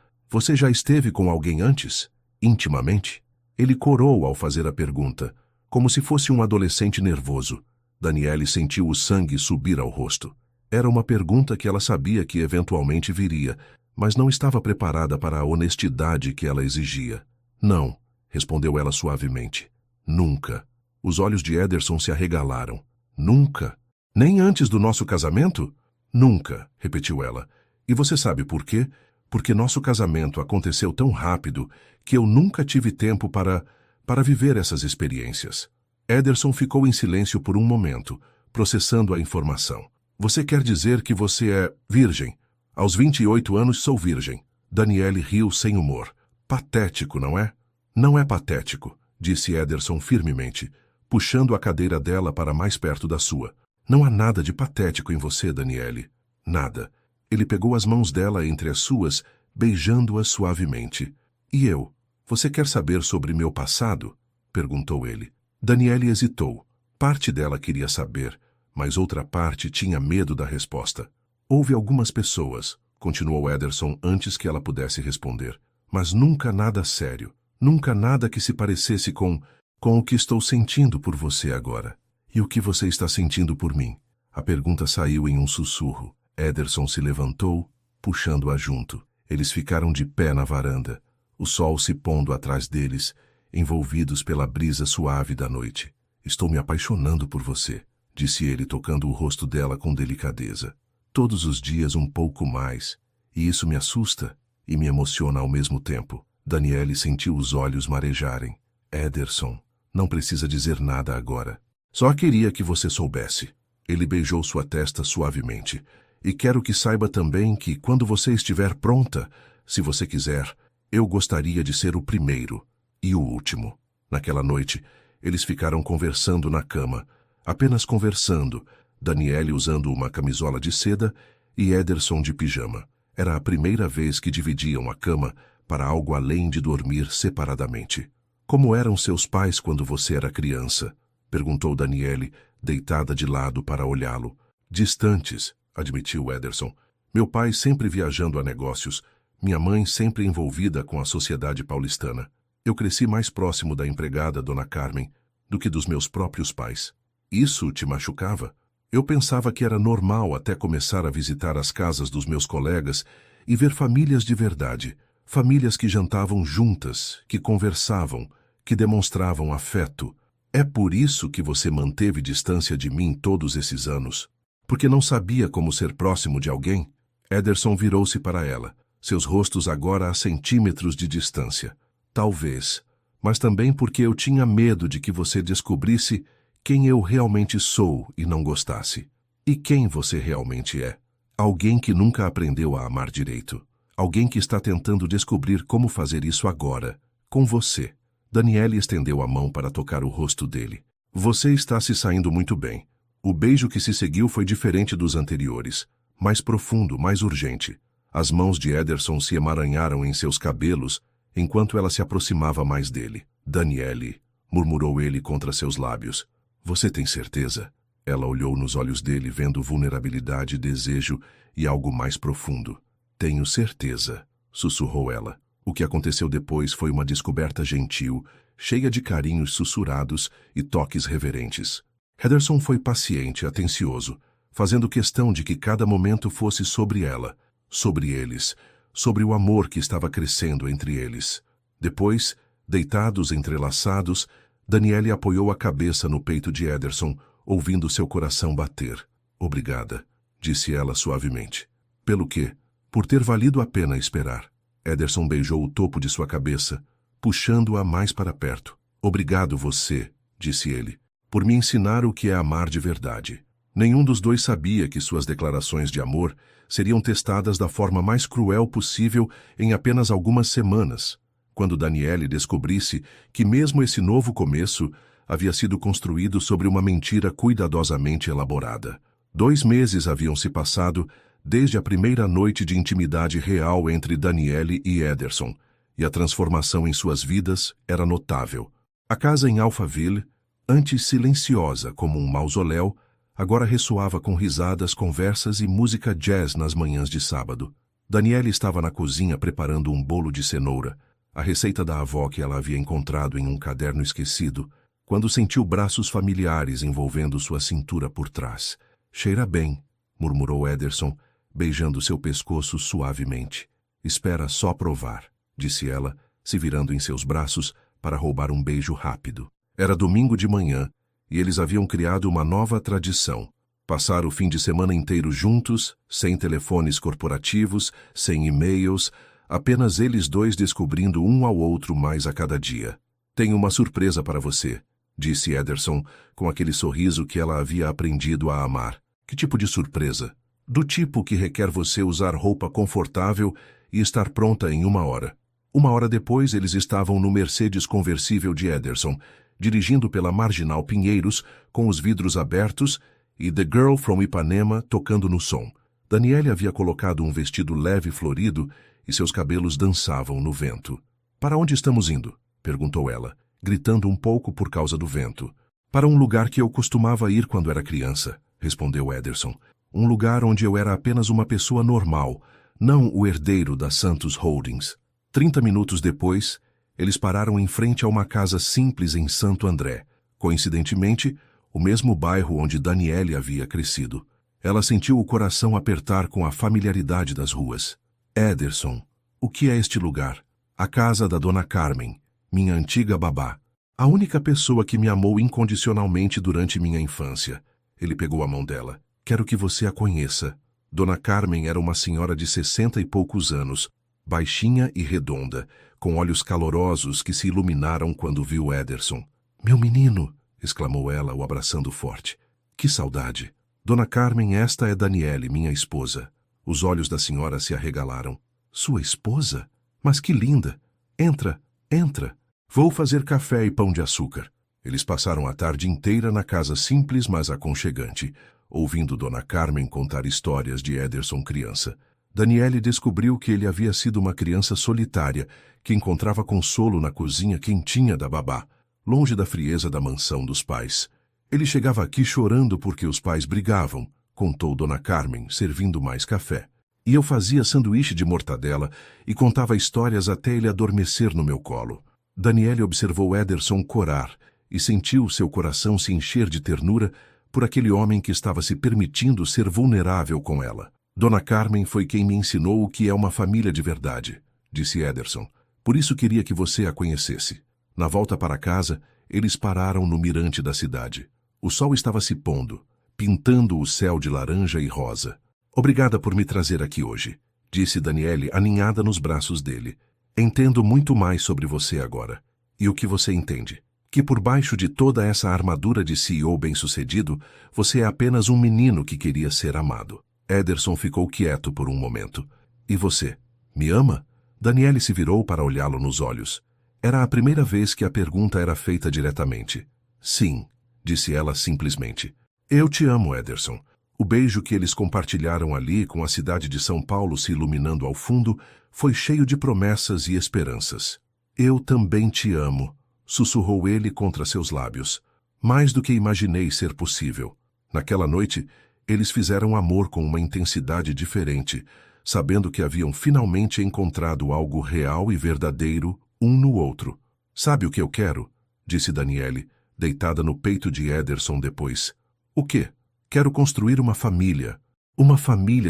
esteve com alguém antes? Intimamente? Ele corou ao fazer a pergunta, como se fosse um adolescente nervoso. Daniele sentiu o sangue subir ao rosto. Era uma pergunta que ela sabia que eventualmente viria, mas não estava preparada para a honestidade que ela exigia. Não, respondeu ela suavemente. Nunca. Os olhos de Ederson se arregalaram. Nunca? Nem antes do nosso casamento? Nunca, repetiu ela. E você sabe por quê? Porque nosso casamento aconteceu tão rápido que eu nunca tive tempo para viver essas experiências. Ederson ficou em silêncio por um momento, processando a informação. Você quer dizer que você é virgem? Aos 28 anos sou virgem. Daniele riu sem humor. Patético, não é? Não é patético, disse Ederson firmemente, puxando a cadeira dela para mais perto da sua. Não há nada de patético em você, Daniele. Nada. Ele pegou as mãos dela entre as suas, beijando-a suavemente. E eu? Você quer saber sobre meu passado? Perguntou ele. Daniele hesitou. Parte dela queria saber, mas outra parte tinha medo da resposta. Houve algumas pessoas, continuou Ederson antes que ela pudesse responder, mas nunca nada sério, nunca nada que se parecesse com o que estou sentindo por você agora. E o que você está sentindo por mim? A pergunta saiu em um sussurro. Ederson se levantou, puxando-a junto. Eles ficaram de pé na varanda, o sol se pondo atrás deles, envolvidos pela brisa suave da noite. Estou me apaixonando por você, disse ele tocando o rosto dela com delicadeza. Todos os dias um pouco mais, e isso me assusta e me emociona ao mesmo tempo. Daniele sentiu os olhos marejarem. Ederson, não precisa dizer nada agora. Só queria que você soubesse. Ele beijou sua testa suavemente. E quero que saiba também que, quando você estiver pronta, se você quiser, eu gostaria de ser o primeiro e o último. Naquela noite, eles ficaram conversando na cama, apenas conversando, Daniele usando uma camisola de seda e Ederson de pijama. Era a primeira vez que dividiam a cama para algo além de dormir separadamente. Como eram seus pais quando você era criança? Perguntou Daniele, deitada de lado para olhá-lo. Distantes, admitiu Ederson. Meu pai sempre viajando a negócios, minha mãe sempre envolvida com a sociedade paulistana. Eu cresci mais próximo da empregada Dona Carmen do que dos meus próprios pais. Isso te machucava? Eu pensava que era normal até começar a visitar as casas dos meus colegas e ver famílias de verdade, famílias que jantavam juntas, que conversavam, que demonstravam afeto. É por isso que você manteve distância de mim todos esses anos? Porque não sabia como ser próximo de alguém? Ederson virou-se para ela, seus rostos agora a centímetros de distância. Talvez, mas também porque eu tinha medo de que você descobrisse quem eu realmente sou e não gostasse. E quem você realmente é? Alguém que nunca aprendeu a amar direito. Alguém que está tentando descobrir como fazer isso agora, com você. Daniele estendeu a mão para tocar o rosto dele. Você está se saindo muito bem. O beijo que se seguiu foi diferente dos anteriores. Mais profundo, mais urgente. As mãos de Ederson se emaranharam em seus cabelos enquanto ela se aproximava mais dele. Daniele, murmurou ele contra seus lábios. Você tem certeza? Ela olhou nos olhos dele, vendo vulnerabilidade, desejo e algo mais profundo. Tenho certeza, sussurrou ela. O que aconteceu depois foi uma descoberta gentil, cheia de carinhos sussurrados e toques reverentes. Ederson foi paciente, atencioso, fazendo questão de que cada momento fosse sobre ela, sobre eles, sobre o amor que estava crescendo entre eles. Depois, deitados entrelaçados, Daniele apoiou a cabeça no peito de Ederson, ouvindo seu coração bater. Obrigada, disse ela suavemente. Pelo quê? Por ter valido a pena esperar. Ederson beijou o topo de sua cabeça, puxando-a mais para perto. Obrigado você, disse ele, por me ensinar o que é amar de verdade. Nenhum dos dois sabia que suas declarações de amor seriam testadas da forma mais cruel possível em apenas algumas semanas, quando Daniele descobrisse que mesmo esse novo começo havia sido construído sobre uma mentira cuidadosamente elaborada. 2 meses haviam se passado desde a primeira noite de intimidade real entre Daniele e Ederson, e a transformação em suas vidas era notável. A casa em Alphaville, antes silenciosa como um mausoléu, agora ressoava com risadas, conversas e música jazz nas manhãs de sábado. Daniele estava na cozinha preparando um bolo de cenoura, a receita da avó que ela havia encontrado em um caderno esquecido, quando sentiu braços familiares envolvendo sua cintura por trás. Cheira bem, murmurou Ederson, beijando seu pescoço suavemente. Espera só provar, disse ela, se virando em seus braços para roubar um beijo rápido. Era domingo de manhã, e eles haviam criado uma nova tradição. Passar o fim de semana inteiro juntos, sem telefones corporativos, sem e-mails, apenas eles dois descobrindo um ao outro mais a cada dia. Tenho uma surpresa para você, disse Ederson, com aquele sorriso que ela havia aprendido a amar. Que tipo de surpresa? Do tipo que requer você usar roupa confortável e estar pronta em 1 hora. 1 hora depois, eles estavam no Mercedes conversível de Ederson, dirigindo pela Marginal Pinheiros, com os vidros abertos, e The Girl from Ipanema tocando no som. Daniele havia colocado um vestido leve e florido, e seus cabelos dançavam no vento. Para onde estamos indo? Perguntou ela, gritando um pouco por causa do vento. Para um lugar que eu costumava ir quando era criança, respondeu Ederson. Um lugar onde eu era apenas uma pessoa normal, não o herdeiro da Santos Holdings. 30 minutos depois, eles pararam em frente a uma casa simples em Santo André, coincidentemente, o mesmo bairro onde Daniele havia crescido. Ela sentiu o coração apertar com a familiaridade das ruas. Ederson, o que é este lugar? A casa da Dona Carmen, minha antiga babá. A única pessoa que me amou incondicionalmente durante minha infância. Ele pegou a mão dela. Quero que você a conheça. Dona Carmen era uma senhora de 60 e poucos anos, baixinha e redonda, com olhos calorosos que se iluminaram quando viu Ederson. Meu menino! Exclamou ela, o abraçando forte. Que saudade! Dona Carmen, esta é Daniele, minha esposa. Os olhos da senhora se arregalaram. Sua esposa? Mas que linda! Entra, entra. Vou fazer café e pão de açúcar. Eles passaram a tarde inteira na casa simples, mas aconchegante, ouvindo Dona Carmen contar histórias de Ederson criança. Daniele descobriu que ele havia sido uma criança solitária, que encontrava consolo na cozinha quentinha da babá, longe da frieza da mansão dos pais. Ele chegava aqui chorando porque os pais brigavam, contou Dona Carmen, servindo mais café. E eu fazia sanduíche de mortadela e contava histórias até ele adormecer no meu colo. Daniele observou Ederson corar e sentiu seu coração se encher de ternura por aquele homem que estava se permitindo ser vulnerável com ela. Dona Carmen foi quem me ensinou o que é uma família de verdade, disse Ederson. Por isso queria que você a conhecesse. Na volta para casa, eles pararam no mirante da cidade. O sol estava se pondo, pintando o céu de laranja e rosa. Obrigada por me trazer aqui hoje, disse Daniele, aninhada nos braços dele. Entendo muito mais sobre você agora. E o que você entende? Que por baixo de toda essa armadura de CEO bem-sucedido, você é apenas um menino que queria ser amado. Ederson ficou quieto por um momento. E você? Me ama? Daniele se virou para olhá-lo nos olhos. Era a primeira vez que a pergunta era feita diretamente. Sim, disse ela simplesmente. Eu te amo, Ederson. O beijo que eles compartilharam ali, com a cidade de São Paulo se iluminando ao fundo, foi cheio de promessas e esperanças. Eu também te amo, sussurrou ele contra seus lábios. Mais do que imaginei ser possível. Naquela noite, eles fizeram amor com uma intensidade diferente, sabendo que haviam finalmente encontrado algo real e verdadeiro um no outro. Sabe o que eu quero? Disse Daniele, deitada no peito de Ederson depois. O quê? Quero construir uma família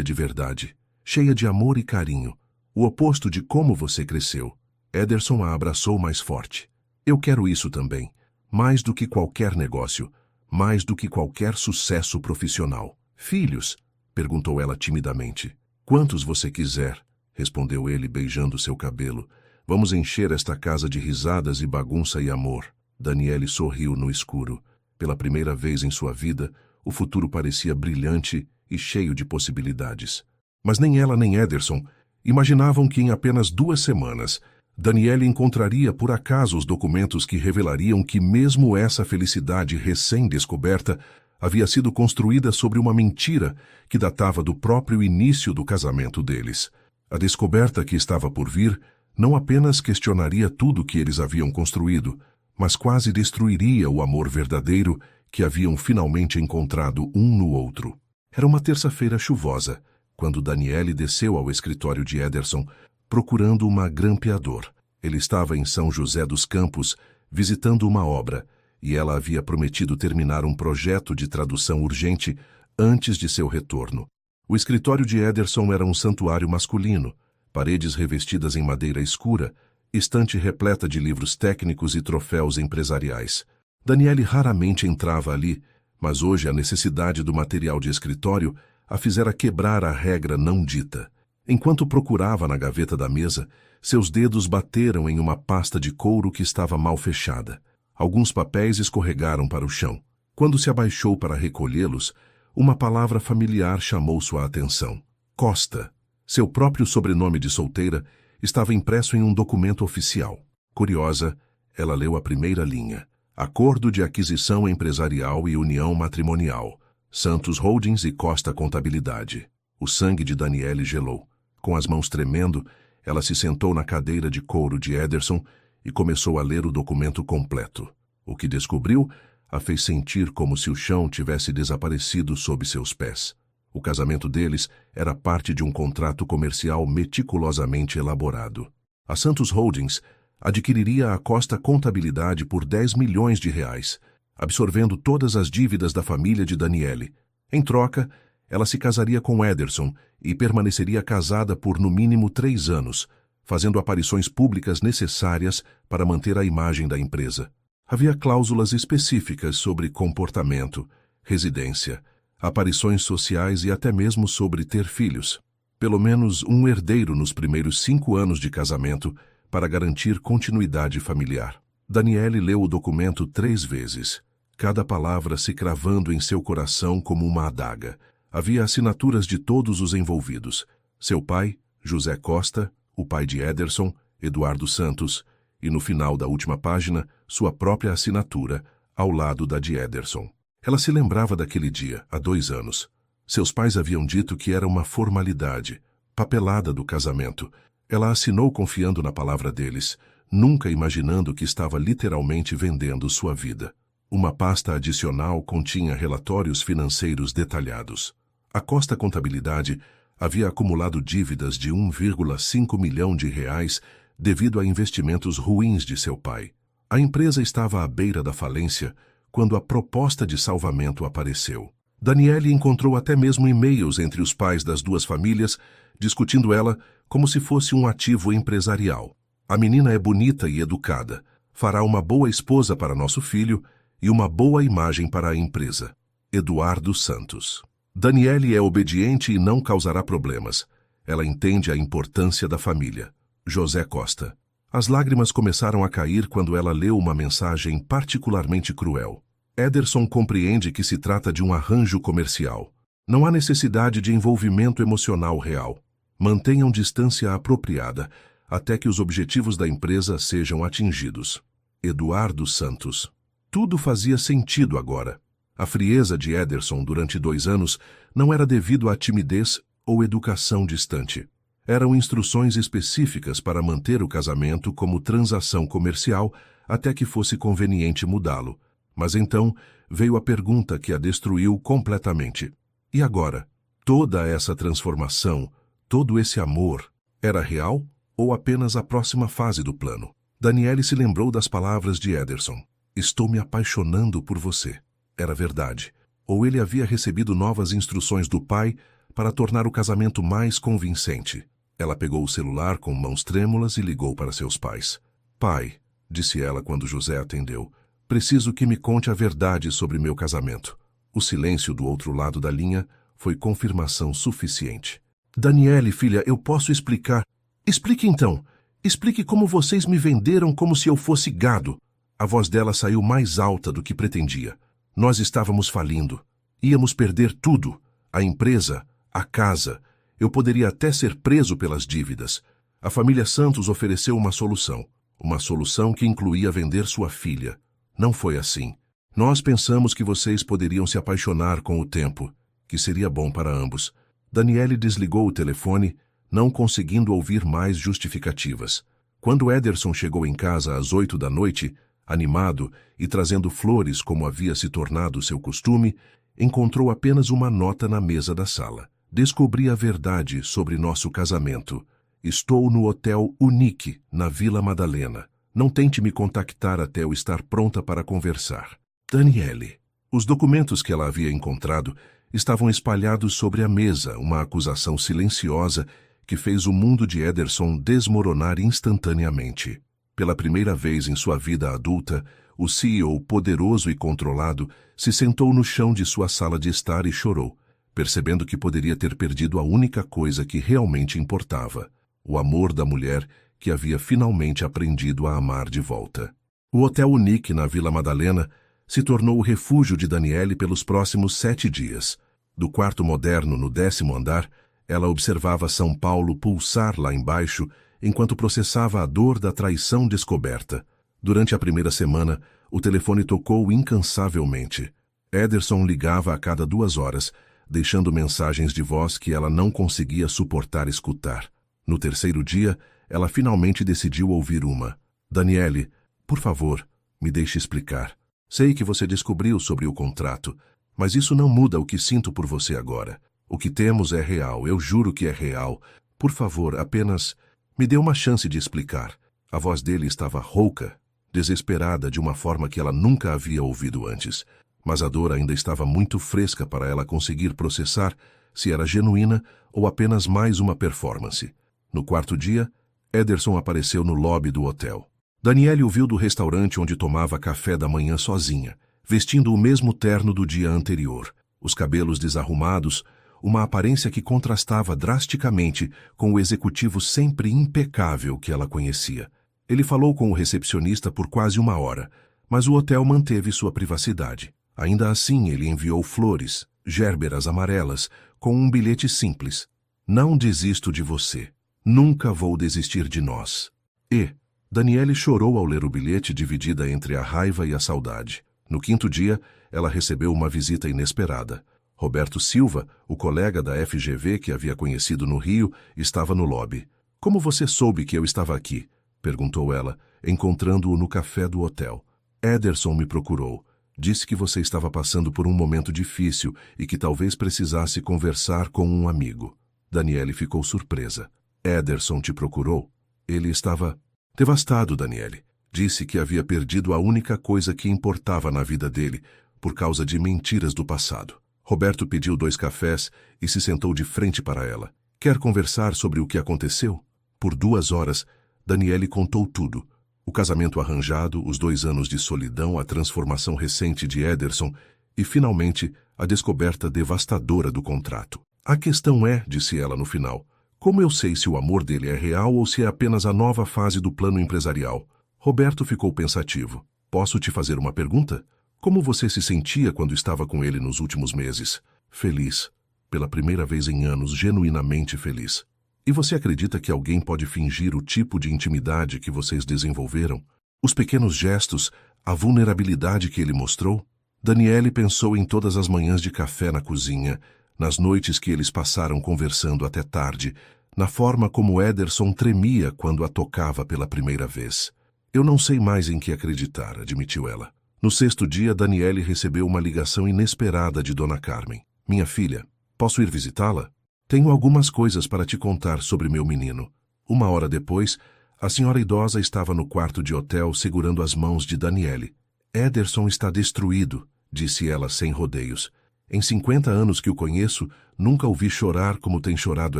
de verdade, cheia de amor e carinho, o oposto de como você cresceu. Ederson a abraçou mais forte. Eu quero isso também, mais do que qualquer negócio, mais do que qualquer sucesso profissional. Filhos? Perguntou ela timidamente. Quantos você quiser, respondeu ele beijando seu cabelo. Vamos encher esta casa de risadas e bagunça e amor. Daniele sorriu no escuro. Pela primeira vez em sua vida, o futuro parecia brilhante e cheio de possibilidades. Mas nem ela nem Ederson imaginavam que em apenas 2 semanas, Daniele encontraria por acaso os documentos que revelariam que mesmo essa felicidade recém-descoberta havia sido construída sobre uma mentira que datava do próprio início do casamento deles. A descoberta que estava por vir não apenas questionaria tudo que eles haviam construído, mas quase destruiria o amor verdadeiro que haviam finalmente encontrado um no outro. Era uma terça-feira chuvosa, quando Daniele desceu ao escritório de Ederson, procurando uma grampeador. Ele estava em São José dos Campos, visitando uma obra, e ela havia prometido terminar um projeto de tradução urgente antes de seu retorno. O escritório de Ederson era um santuário masculino, paredes revestidas em madeira escura, estante repleta de livros técnicos e troféus empresariais. Daniele raramente entrava ali, mas hoje a necessidade do material de escritório a fizera quebrar a regra não dita. Enquanto procurava na gaveta da mesa, seus dedos bateram em uma pasta de couro que estava mal fechada. Alguns papéis escorregaram para o chão. Quando se abaixou para recolhê-los, uma palavra familiar chamou sua atenção. Costa. Seu próprio sobrenome de solteira estava impresso em um documento oficial. Curiosa, ela leu a primeira linha. Acordo de aquisição empresarial e união matrimonial. Santos Holdings e Costa Contabilidade. O sangue de Daniele gelou. Com as mãos tremendo, ela se sentou na cadeira de couro de Ederson e começou a ler o documento completo. O que descobriu a fez sentir como se o chão tivesse desaparecido sob seus pés. O casamento deles era parte de um contrato comercial meticulosamente elaborado. A Santos Holdings adquiriria a Costa Contabilidade por 10 milhões de reais, absorvendo todas as dívidas da família de Daniele. Em troca, ela se casaria com Ederson e permaneceria casada por no mínimo 3 anos, fazendo aparições públicas necessárias para manter a imagem da empresa. Havia cláusulas específicas sobre comportamento, residência, aparições sociais e até mesmo sobre ter filhos. Pelo menos um herdeiro nos primeiros 5 anos de casamento para garantir continuidade familiar. Daniele leu o documento 3 vezes, cada palavra se cravando em seu coração como uma adaga. Havia assinaturas de todos os envolvidos. Seu pai, José Costa, o pai de Ederson, Eduardo Santos, e no final da última página, sua própria assinatura, ao lado da de Ederson. Ela se lembrava daquele dia, há 2 anos. Seus pais haviam dito que era uma formalidade, papelada do casamento. Ela assinou confiando na palavra deles, nunca imaginando que estava literalmente vendendo sua vida. Uma pasta adicional continha relatórios financeiros detalhados. A Costa Contabilidade havia acumulado dívidas de 1,5 milhão de reais devido a investimentos ruins de seu pai. A empresa estava à beira da falência quando a proposta de salvamento apareceu. Daniele encontrou até mesmo e-mails entre os pais das duas famílias, discutindo ela como se fosse um ativo empresarial. A menina é bonita e educada, fará uma boa esposa para nosso filho e uma boa imagem para a empresa. Eduardo Santos. Daniele é obediente e não causará problemas. Ela entende a importância da família. José Costa. As lágrimas começaram a cair quando ela leu uma mensagem particularmente cruel. Ederson compreende que se trata de um arranjo comercial. Não há necessidade de envolvimento emocional real. Mantenham distância apropriada até que os objetivos da empresa sejam atingidos. Eduardo Santos. Tudo fazia sentido agora. A frieza de Ederson durante 2 anos não era devido à timidez ou educação distante. Eram instruções específicas para manter o casamento como transação comercial até que fosse conveniente mudá-lo. Mas então veio a pergunta que a destruiu completamente. E agora? Toda essa transformação, todo esse amor, era real ou apenas a próxima fase do plano? Daniele se lembrou das palavras de Ederson. Estou me apaixonando por você. Era verdade. Ou ele havia recebido novas instruções do pai para tornar o casamento mais convincente. Ela pegou o celular com mãos trêmulas e ligou para seus pais. Pai, disse ela quando José atendeu, preciso que me conte a verdade sobre meu casamento. O silêncio do outro lado da linha foi confirmação suficiente. Daniele, filha, eu posso explicar. Explique então. Explique como vocês me venderam como se eu fosse gado. A voz dela saiu mais alta do que pretendia. Nós estávamos falindo. Íamos perder tudo. A empresa, a casa. Eu poderia até ser preso pelas dívidas. A família Santos ofereceu uma solução. Uma solução que incluía vender sua filha. Não foi assim. Nós pensamos que vocês poderiam se apaixonar com o tempo, que seria bom para ambos. Daniele desligou o telefone, não conseguindo ouvir mais justificativas. Quando Ederson chegou em casa às 8 da noite, animado e trazendo flores como havia se tornado seu costume, encontrou apenas uma nota na mesa da sala. Descobri a verdade sobre nosso casamento. Estou no Hotel Unique, na Vila Madalena. Não tente me contactar até eu estar pronta para conversar. Daniele. Os documentos que ela havia encontrado estavam espalhados sobre a mesa, uma acusação silenciosa que fez o mundo de Ederson desmoronar instantaneamente. Pela primeira vez em sua vida adulta, o CEO poderoso e controlado se sentou no chão de sua sala de estar e chorou, percebendo que poderia ter perdido a única coisa que realmente importava, o amor da mulher que havia finalmente aprendido a amar de volta. O Hotel Unique, na Vila Madalena, se tornou o refúgio de Daniele pelos próximos 7 dias. Do quarto moderno no 10º andar, ela observava São Paulo pulsar lá embaixo enquanto processava a dor da traição descoberta. Durante a primeira semana, o telefone tocou incansavelmente. Ederson ligava a cada 2 horas, deixando mensagens de voz que ela não conseguia suportar escutar. No 3º dia, ela finalmente decidiu ouvir uma. Daniele, por favor, me deixe explicar. Sei que você descobriu sobre o contrato, mas isso não muda o que sinto por você agora. O que temos é real, eu juro que é real. Por favor, apenas me dê uma chance de explicar. A voz dele estava rouca, desesperada de uma forma que ela nunca havia ouvido antes. Mas a dor ainda estava muito fresca para ela conseguir processar se era genuína ou apenas mais uma performance. No 4º dia, Ederson apareceu no lobby do hotel. Daniele o viu do restaurante onde tomava café da manhã sozinha, vestindo o mesmo terno do dia anterior, os cabelos desarrumados, uma aparência que contrastava drasticamente com o executivo sempre impecável que ela conhecia. Ele falou com o recepcionista por quase 1 hora, mas o hotel manteve sua privacidade. Ainda assim, ele enviou flores, gérberas amarelas, com um bilhete simples. Não desisto de você. Nunca vou desistir de nós. E Daniele chorou ao ler o bilhete, dividida entre a raiva e a saudade. No 5º dia, ela recebeu uma visita inesperada. Roberto Silva, o colega da FGV que havia conhecido no Rio, estava no lobby. Como você soube que eu estava aqui? Perguntou ela, encontrando-o no café do hotel. Ederson me procurou. Disse que você estava passando por um momento difícil e que talvez precisasse conversar com um amigo. Daniele ficou surpresa. Ederson te procurou? Ele estava devastado, Daniele. Disse que havia perdido a única coisa que importava na vida dele por causa de mentiras do passado. Roberto pediu 2 cafés e se sentou de frente para ela. Quer conversar sobre o que aconteceu? Por 2 horas, Daniele contou tudo. O casamento arranjado, os 2 anos de solidão, a transformação recente de Ederson e, finalmente, a descoberta devastadora do contrato. A questão é, disse ela no final, como eu sei se o amor dele é real ou se é apenas a nova fase do plano empresarial? Roberto ficou pensativo. Posso te fazer uma pergunta? Como você se sentia quando estava com ele nos últimos meses? Feliz. Pela primeira vez em anos, genuinamente feliz. E você acredita que alguém pode fingir o tipo de intimidade que vocês desenvolveram? Os pequenos gestos, a vulnerabilidade que ele mostrou? Daniele pensou em todas as manhãs de café na cozinha, nas noites que eles passaram conversando até tarde, na forma como Ederson tremia quando a tocava pela primeira vez. Eu não sei mais em que acreditar, admitiu ela. No 6º dia, Daniele recebeu uma ligação inesperada de Dona Carmen. Minha filha, posso ir visitá-la? Tenho algumas coisas para te contar sobre meu menino. 1 hora depois, a senhora idosa estava no quarto de hotel segurando as mãos de Daniele. Ederson está destruído, disse ela sem rodeios. Em 50 anos que o conheço, nunca o vi chorar como tem chorado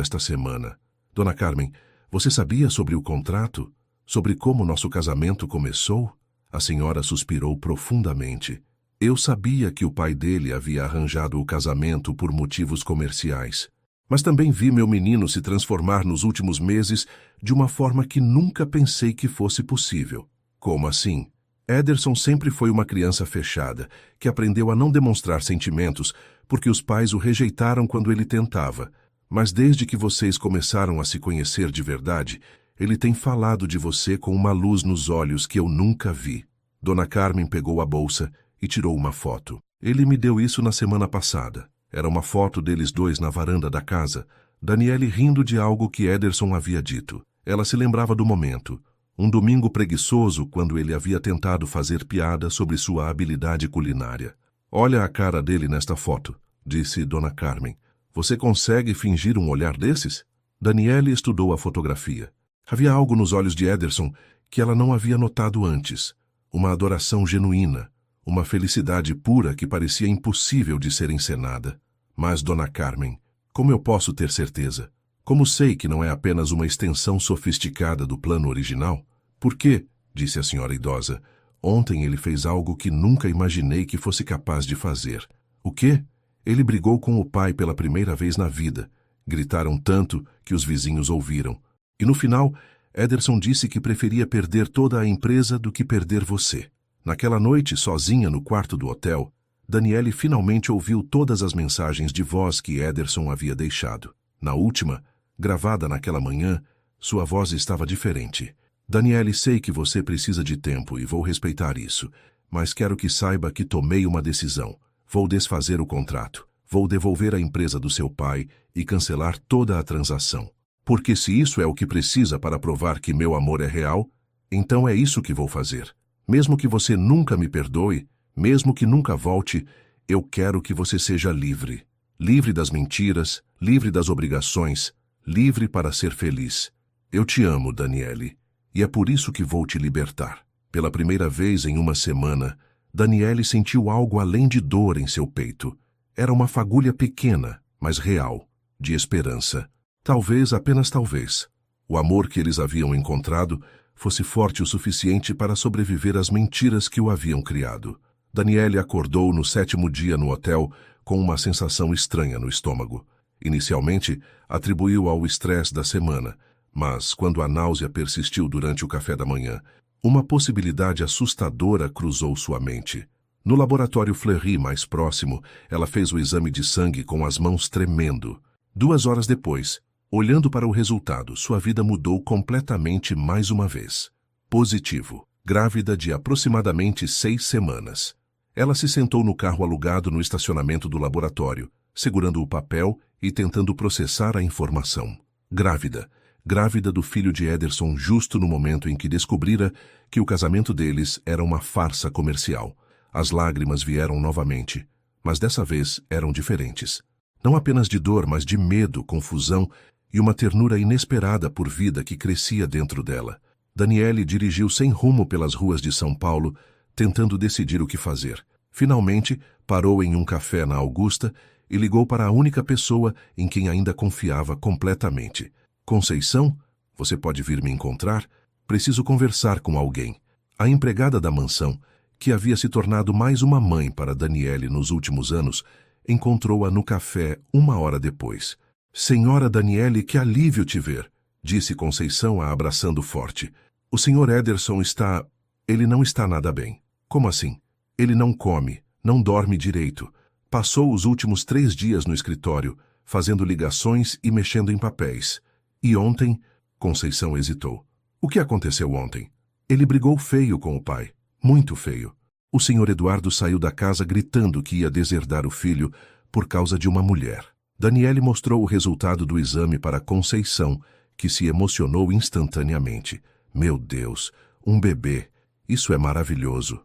esta semana. Dona Carmen, você sabia sobre o contrato? Sobre como nosso casamento começou? A senhora suspirou profundamente. Eu sabia que o pai dele havia arranjado o casamento por motivos comerciais. Mas também vi meu menino se transformar nos últimos meses de uma forma que nunca pensei que fosse possível. Como assim? Ederson sempre foi uma criança fechada, que aprendeu a não demonstrar sentimentos porque os pais o rejeitaram quando ele tentava. Mas desde que vocês começaram a se conhecer de verdade, ele tem falado de você com uma luz nos olhos que eu nunca vi. Dona Carmen pegou a bolsa e tirou uma foto. Ele me deu isso na semana passada. Era uma foto deles 2 na varanda da casa, Daniele rindo de algo que Ederson havia dito. Ela se lembrava do momento. Um domingo preguiçoso, quando ele havia tentado fazer piada sobre sua habilidade culinária. Olha a cara dele nesta foto, disse Dona Carmen. Você consegue fingir um olhar desses? Daniele estudou a fotografia. Havia algo nos olhos de Ederson que ela não havia notado antes. Uma adoração genuína, uma felicidade pura que parecia impossível de ser encenada. Mas, Dona Carmen, como eu posso ter certeza? Como sei que não é apenas uma extensão sofisticada do plano original? Por quê? Disse a senhora idosa. Ontem ele fez algo que nunca imaginei que fosse capaz de fazer. O quê? Ele brigou com o pai pela primeira vez na vida. Gritaram tanto que os vizinhos ouviram. E no final, Ederson disse que preferia perder toda a empresa do que perder você. Naquela noite, sozinha no quarto do hotel, Daniele finalmente ouviu todas as mensagens de voz que Ederson havia deixado. Na última, gravada naquela manhã, sua voz estava diferente. Daniele, sei que você precisa de tempo e vou respeitar isso, mas quero que saiba que tomei uma decisão. Vou desfazer o contrato. Vou devolver a empresa do seu pai e cancelar toda a transação. Porque se isso é o que precisa para provar que meu amor é real, então é isso que vou fazer. Mesmo que você nunca me perdoe, mesmo que nunca volte, eu quero que você seja livre. Livre das mentiras, livre das obrigações, livre para ser feliz. Eu te amo, Daniele, e é por isso que vou te libertar. Pela primeira vez em uma semana, Daniele sentiu algo além de dor em seu peito. Era uma fagulha pequena, mas real, de esperança. Talvez, apenas talvez, o amor que eles haviam encontrado fosse forte o suficiente para sobreviver às mentiras que o haviam criado. Daniele acordou no 7º dia no hotel com uma sensação estranha no estômago. Inicialmente, atribuiu ao estresse da semana, mas quando a náusea persistiu durante o café da manhã, uma possibilidade assustadora cruzou sua mente. No laboratório Fleury mais próximo, ela fez o exame de sangue com as mãos tremendo. 2 horas depois, olhando para o resultado, sua vida mudou completamente mais uma vez. Positivo. Grávida de aproximadamente 6 semanas. Ela se sentou no carro alugado no estacionamento do laboratório, segurando o papel e tentando processar a informação. Grávida. Grávida do filho de Ederson justo no momento em que descobrira que o casamento deles era uma farsa comercial. As lágrimas vieram novamente, mas dessa vez eram diferentes. Não apenas de dor, mas de medo, confusão e uma ternura inesperada por vida que crescia dentro dela. Daniele dirigiu sem rumo pelas ruas de São Paulo, tentando decidir o que fazer. Finalmente, parou em um café na Augusta e ligou para a única pessoa em quem ainda confiava completamente. Conceição, você pode vir me encontrar? Preciso conversar com alguém. A empregada da mansão, que havia se tornado mais uma mãe para Daniele nos últimos anos, encontrou-a no café 1 hora depois. Senhora Daniele, que alívio te ver, disse Conceição a abraçando forte. O senhor Ederson está... Ele não está nada bem. Como assim? Ele não come, não dorme direito. Passou os últimos 3 dias no escritório, fazendo ligações e mexendo em papéis. E ontem... Conceição hesitou. O que aconteceu ontem? Ele brigou feio com o pai. Muito feio. O senhor Eduardo saiu da casa gritando que ia deserdar o filho por causa de uma mulher. Daniele mostrou o resultado do exame para Conceição, que se emocionou instantaneamente. Meu Deus, um bebê. Isso é maravilhoso.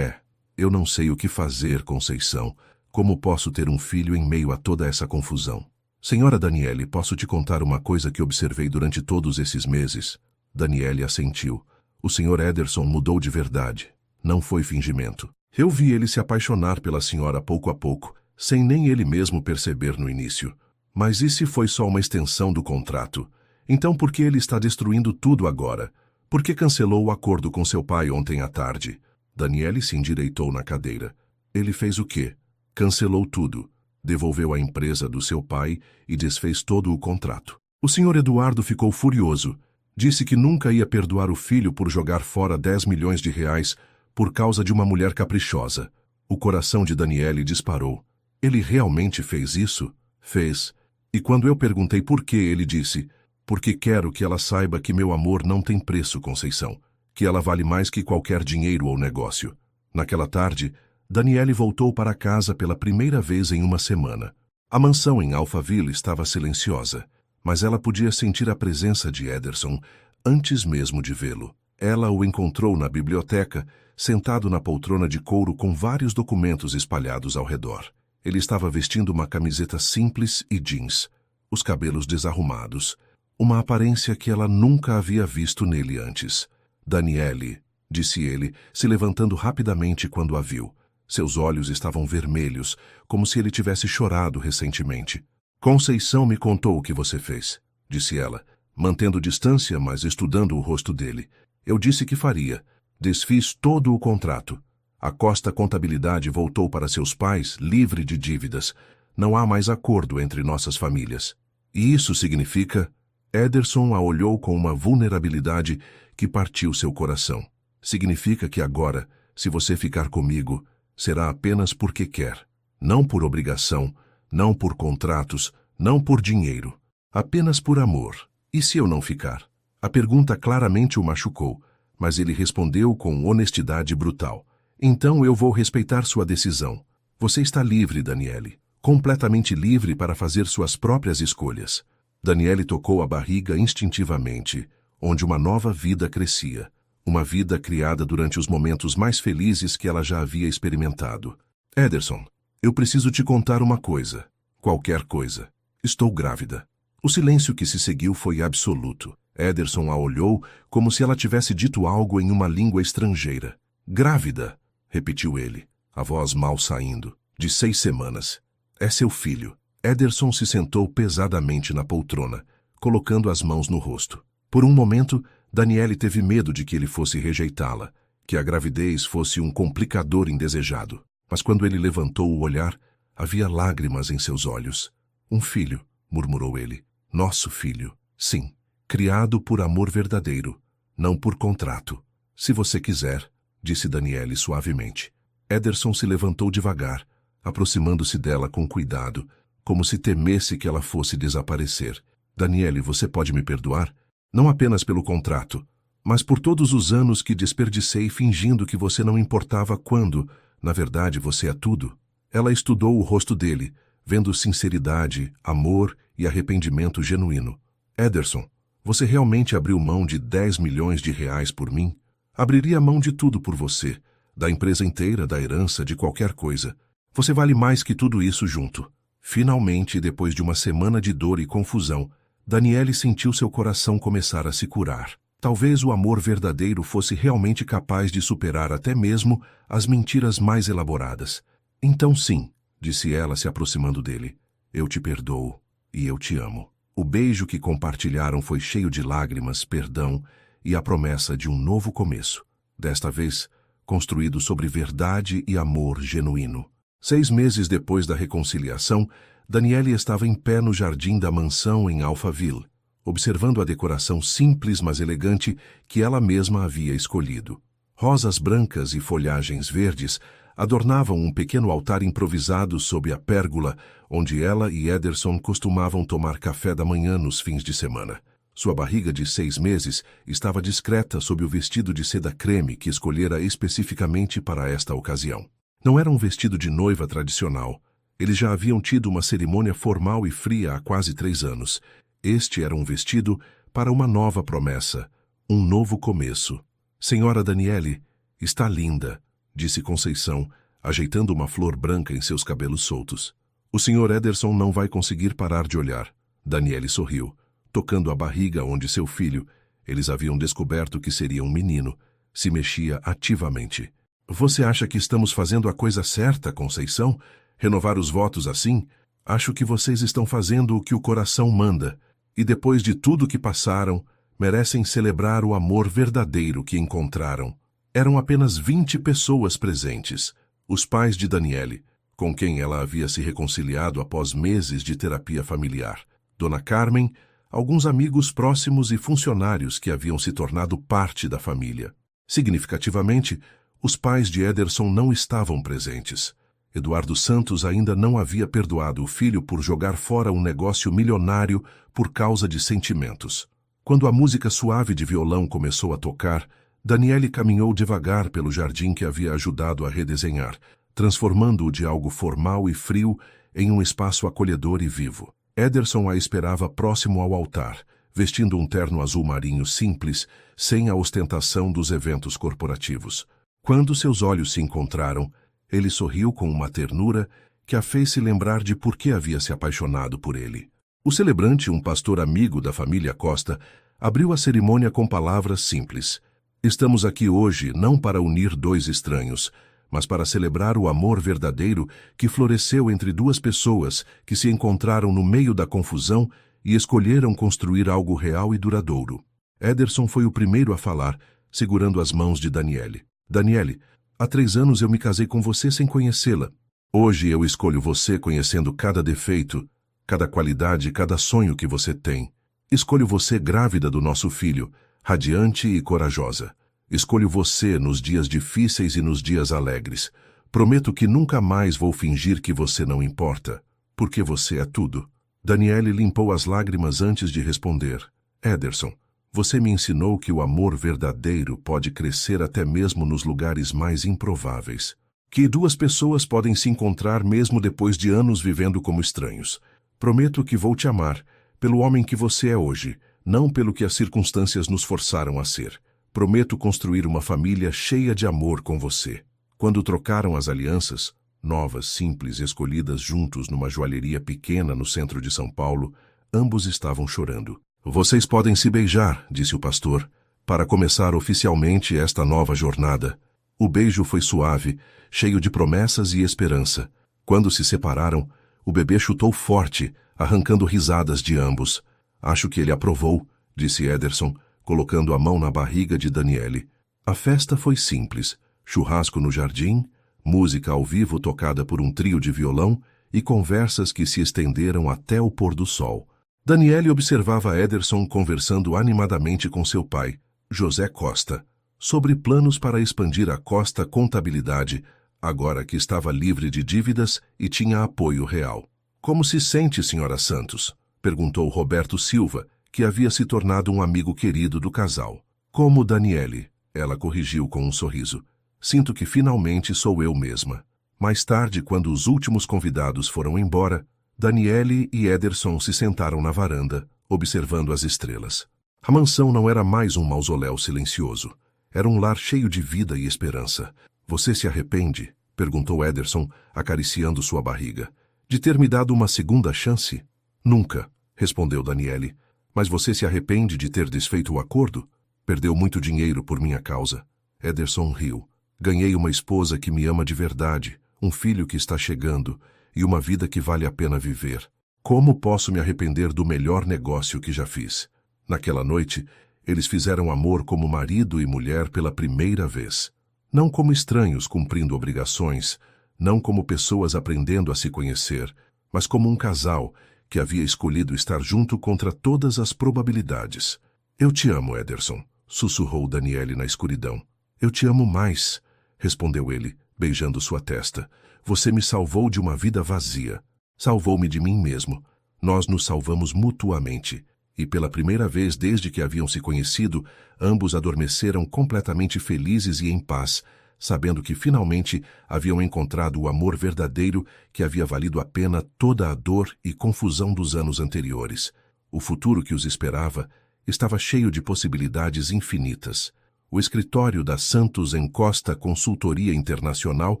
Eu não sei o que fazer, Conceição. Como posso ter um filho em meio a toda essa confusão? Senhora Daniele, posso te contar uma coisa que observei durante todos esses meses? Daniele assentiu. O senhor Ederson mudou de verdade. Não foi fingimento. Eu vi ele se apaixonar pela senhora pouco a pouco, sem nem ele mesmo perceber no início. Mas e se foi só uma extensão do contrato? Então por que ele está destruindo tudo agora? Por que cancelou o acordo com seu pai ontem à tarde? Daniele se endireitou na cadeira. Ele fez o quê? Cancelou tudo. Devolveu a empresa do seu pai e desfez todo o contrato. O senhor Eduardo ficou furioso. Disse que nunca ia perdoar o filho por jogar fora 10 milhões de reais por causa de uma mulher caprichosa. O coração de Daniele disparou. Ele realmente fez isso? Fez. E quando eu perguntei por quê, ele disse: porque quero que ela saiba que meu amor não tem preço, Conceição. Que ela vale mais que qualquer dinheiro ou negócio. Naquela tarde, Daniele voltou para casa pela primeira vez em uma semana. A mansão em Alphaville estava silenciosa, mas ela podia sentir a presença de Ederson antes mesmo de vê-lo. Ela o encontrou na biblioteca, sentado na poltrona de couro com vários documentos espalhados ao redor. Ele estava vestindo uma camiseta simples e jeans, os cabelos desarrumados, uma aparência que ela nunca havia visto nele antes. Daniele, disse ele, se levantando rapidamente quando a viu. Seus olhos estavam vermelhos, como se ele tivesse chorado recentemente. Conceição me contou o que você fez, disse ela, mantendo distância, mas estudando o rosto dele. Eu disse que faria. Desfiz todo o contrato. A Costa Contabilidade voltou para seus pais, livre de dívidas. Não há mais acordo entre nossas famílias. E isso significa... Ederson a olhou com uma vulnerabilidade que partiu seu coração. Significa que agora, se você ficar comigo, será apenas porque quer. Não por obrigação, não por contratos, não por dinheiro. Apenas por amor. E se eu não ficar? A pergunta claramente o machucou, mas ele respondeu com honestidade brutal. Então eu vou respeitar sua decisão. Você está livre, Daniele. Completamente livre para fazer suas próprias escolhas. Daniele tocou a barriga instintivamente, onde uma nova vida crescia. Uma vida criada durante os momentos mais felizes que ela já havia experimentado. Ederson, eu preciso te contar uma coisa. Qualquer coisa. Estou grávida. O silêncio que se seguiu foi absoluto. Ederson a olhou como se ela tivesse dito algo em uma língua estrangeira. Grávida, repetiu ele, a voz mal saindo. De 6 semanas. É seu filho. Ederson se sentou pesadamente na poltrona, colocando as mãos no rosto. Por um momento, Daniele teve medo de que ele fosse rejeitá-la, que a gravidez fosse um complicador indesejado. Mas quando ele levantou o olhar, havia lágrimas em seus olhos. Um filho, murmurou ele. Nosso filho. Sim, criado por amor verdadeiro, não por contrato. Se você quiser, disse Daniele suavemente. Ederson se levantou devagar, aproximando-se dela com cuidado, como se temesse que ela fosse desaparecer. Daniele, você pode me perdoar? Não apenas pelo contrato, mas por todos os anos que desperdicei fingindo que você não importava quando, na verdade, você é tudo. Ela estudou o rosto dele, vendo sinceridade, amor e arrependimento genuíno. Ederson, você realmente abriu mão de 10 milhões de reais por mim? Abriria mão de tudo por você. da empresa inteira, da herança, de qualquer coisa. Você vale mais que tudo isso junto. Finalmente, depois de uma semana de dor e confusão, Daniele sentiu seu coração começar a se curar. Talvez o amor verdadeiro fosse realmente capaz de superar até mesmo as mentiras mais elaboradas. Então sim, disse ela se aproximando dele, eu te perdoo e eu te amo. O beijo que compartilharam foi cheio de lágrimas, perdão e a promessa de um novo começo. Desta vez, construído sobre verdade e amor genuíno. 6 meses depois da reconciliação, Daniele estava em pé no jardim da mansão em Alphaville, observando a decoração simples mas elegante que ela mesma havia escolhido. Rosas brancas e folhagens verdes adornavam um pequeno altar improvisado sob a pérgola, onde ela e Ederson costumavam tomar café da manhã nos fins de semana. Sua barriga de 6 meses estava discreta sob o vestido de seda creme que escolhera especificamente para esta ocasião. Não era um vestido de noiva tradicional. Eles já haviam tido uma cerimônia formal e fria há quase 3 anos. Este era um vestido para uma nova promessa, um novo começo. Senhora Daniele, está linda, disse Conceição, ajeitando uma flor branca em seus cabelos soltos. O Sr. Ederson não vai conseguir parar de olhar. Daniele sorriu, tocando a barriga onde seu filho, eles haviam descoberto que seria um menino, se mexia ativamente. Você acha que estamos fazendo a coisa certa, Conceição? Renovar os votos assim? Acho que vocês estão fazendo o que o coração manda. E depois de tudo que passaram, merecem celebrar o amor verdadeiro que encontraram. Eram apenas 20 pessoas presentes. Os pais de Daniele, com quem ela havia se reconciliado após meses de terapia familiar. Dona Carmen, alguns amigos próximos e funcionários que haviam se tornado parte da família. Significativamente, os pais de Ederson não estavam presentes. Eduardo Santos ainda não havia perdoado o filho por jogar fora um negócio milionário por causa de sentimentos. Quando a música suave de violão começou a tocar, Daniele caminhou devagar pelo jardim que havia ajudado a redesenhar, transformando-o de algo formal e frio em um espaço acolhedor e vivo. Ederson a esperava próximo ao altar, vestindo um terno azul marinho simples, sem a ostentação dos eventos corporativos. Quando seus olhos se encontraram, ele sorriu com uma ternura que a fez se lembrar de por que havia se apaixonado por ele. O celebrante, um pastor amigo da família Costa, abriu a cerimônia com palavras simples. Estamos aqui hoje não para unir 2 estranhos, mas para celebrar o amor verdadeiro que floresceu entre 2 pessoas que se encontraram no meio da confusão e escolheram construir algo real e duradouro. Ederson foi o primeiro a falar, segurando as mãos de Daniele. Daniele, há 3 anos eu me casei com você sem conhecê-la. Hoje eu escolho você conhecendo cada defeito, cada qualidade, cada sonho que você tem. Escolho você grávida do nosso filho, radiante e corajosa. Escolho você nos dias difíceis e nos dias alegres. Prometo que nunca mais vou fingir que você não importa, porque você é tudo. Daniele limpou as lágrimas antes de responder. Ederson, você me ensinou que o amor verdadeiro pode crescer até mesmo nos lugares mais improváveis. Que 2 pessoas podem se encontrar mesmo depois de anos vivendo como estranhos. Prometo que vou te amar, pelo homem que você é hoje, não pelo que as circunstâncias nos forçaram a ser. Prometo construir uma família cheia de amor com você. Quando trocaram as alianças, novas, simples, escolhidas juntos numa joalheria pequena no centro de São Paulo, ambos estavam chorando. Vocês podem se beijar, disse o pastor, para começar oficialmente esta nova jornada. O beijo foi suave, cheio de promessas e esperança. Quando se separaram, o bebê chutou forte, arrancando risadas de ambos. Acho que ele aprovou, disse Ederson, colocando a mão na barriga de Daniele. A festa foi simples, churrasco no jardim, música ao vivo tocada por um trio de violão e conversas que se estenderam até o pôr do sol. Daniele observava Ederson conversando animadamente com seu pai, José Costa, sobre planos para expandir a Costa Contabilidade, agora que estava livre de dívidas e tinha apoio real. Como se sente, senhora Santos? Perguntou Roberto Silva, que havia se tornado um amigo querido do casal. Como Daniele, ela corrigiu com um sorriso. Sinto que finalmente sou eu mesma. Mais tarde, quando os últimos convidados foram embora, Daniele e Ederson se sentaram na varanda, observando as estrelas. A mansão não era mais um mausoléu silencioso. Era um lar cheio de vida e esperança. Você se arrepende? Perguntou Ederson, acariciando sua barriga. De ter me dado uma segunda chance? Nunca, respondeu Daniele. Mas você se arrepende de ter desfeito o acordo? Perdeu muito dinheiro por minha causa. Ederson riu. Ganhei uma esposa que me ama de verdade, um filho que está chegando e uma vida que vale a pena viver. Como posso me arrepender do melhor negócio que já fiz? Naquela noite, eles fizeram amor como marido e mulher pela primeira vez. Não como estranhos cumprindo obrigações, não como pessoas aprendendo a se conhecer, mas como um casal que havia escolhido estar junto contra todas as probabilidades. Eu te amo, Ederson, sussurrou Daniele na escuridão. Eu te amo mais, respondeu ele, beijando sua testa. Você me salvou de uma vida vazia. Salvou-me de mim mesmo. Nós nos salvamos mutuamente. E pela primeira vez desde que haviam se conhecido, ambos adormeceram completamente felizes e em paz, sabendo que finalmente haviam encontrado o amor verdadeiro que havia valido a pena toda a dor e confusão dos anos anteriores. O futuro que os esperava estava cheio de possibilidades infinitas. O escritório da Santos Encosta Consultoria Internacional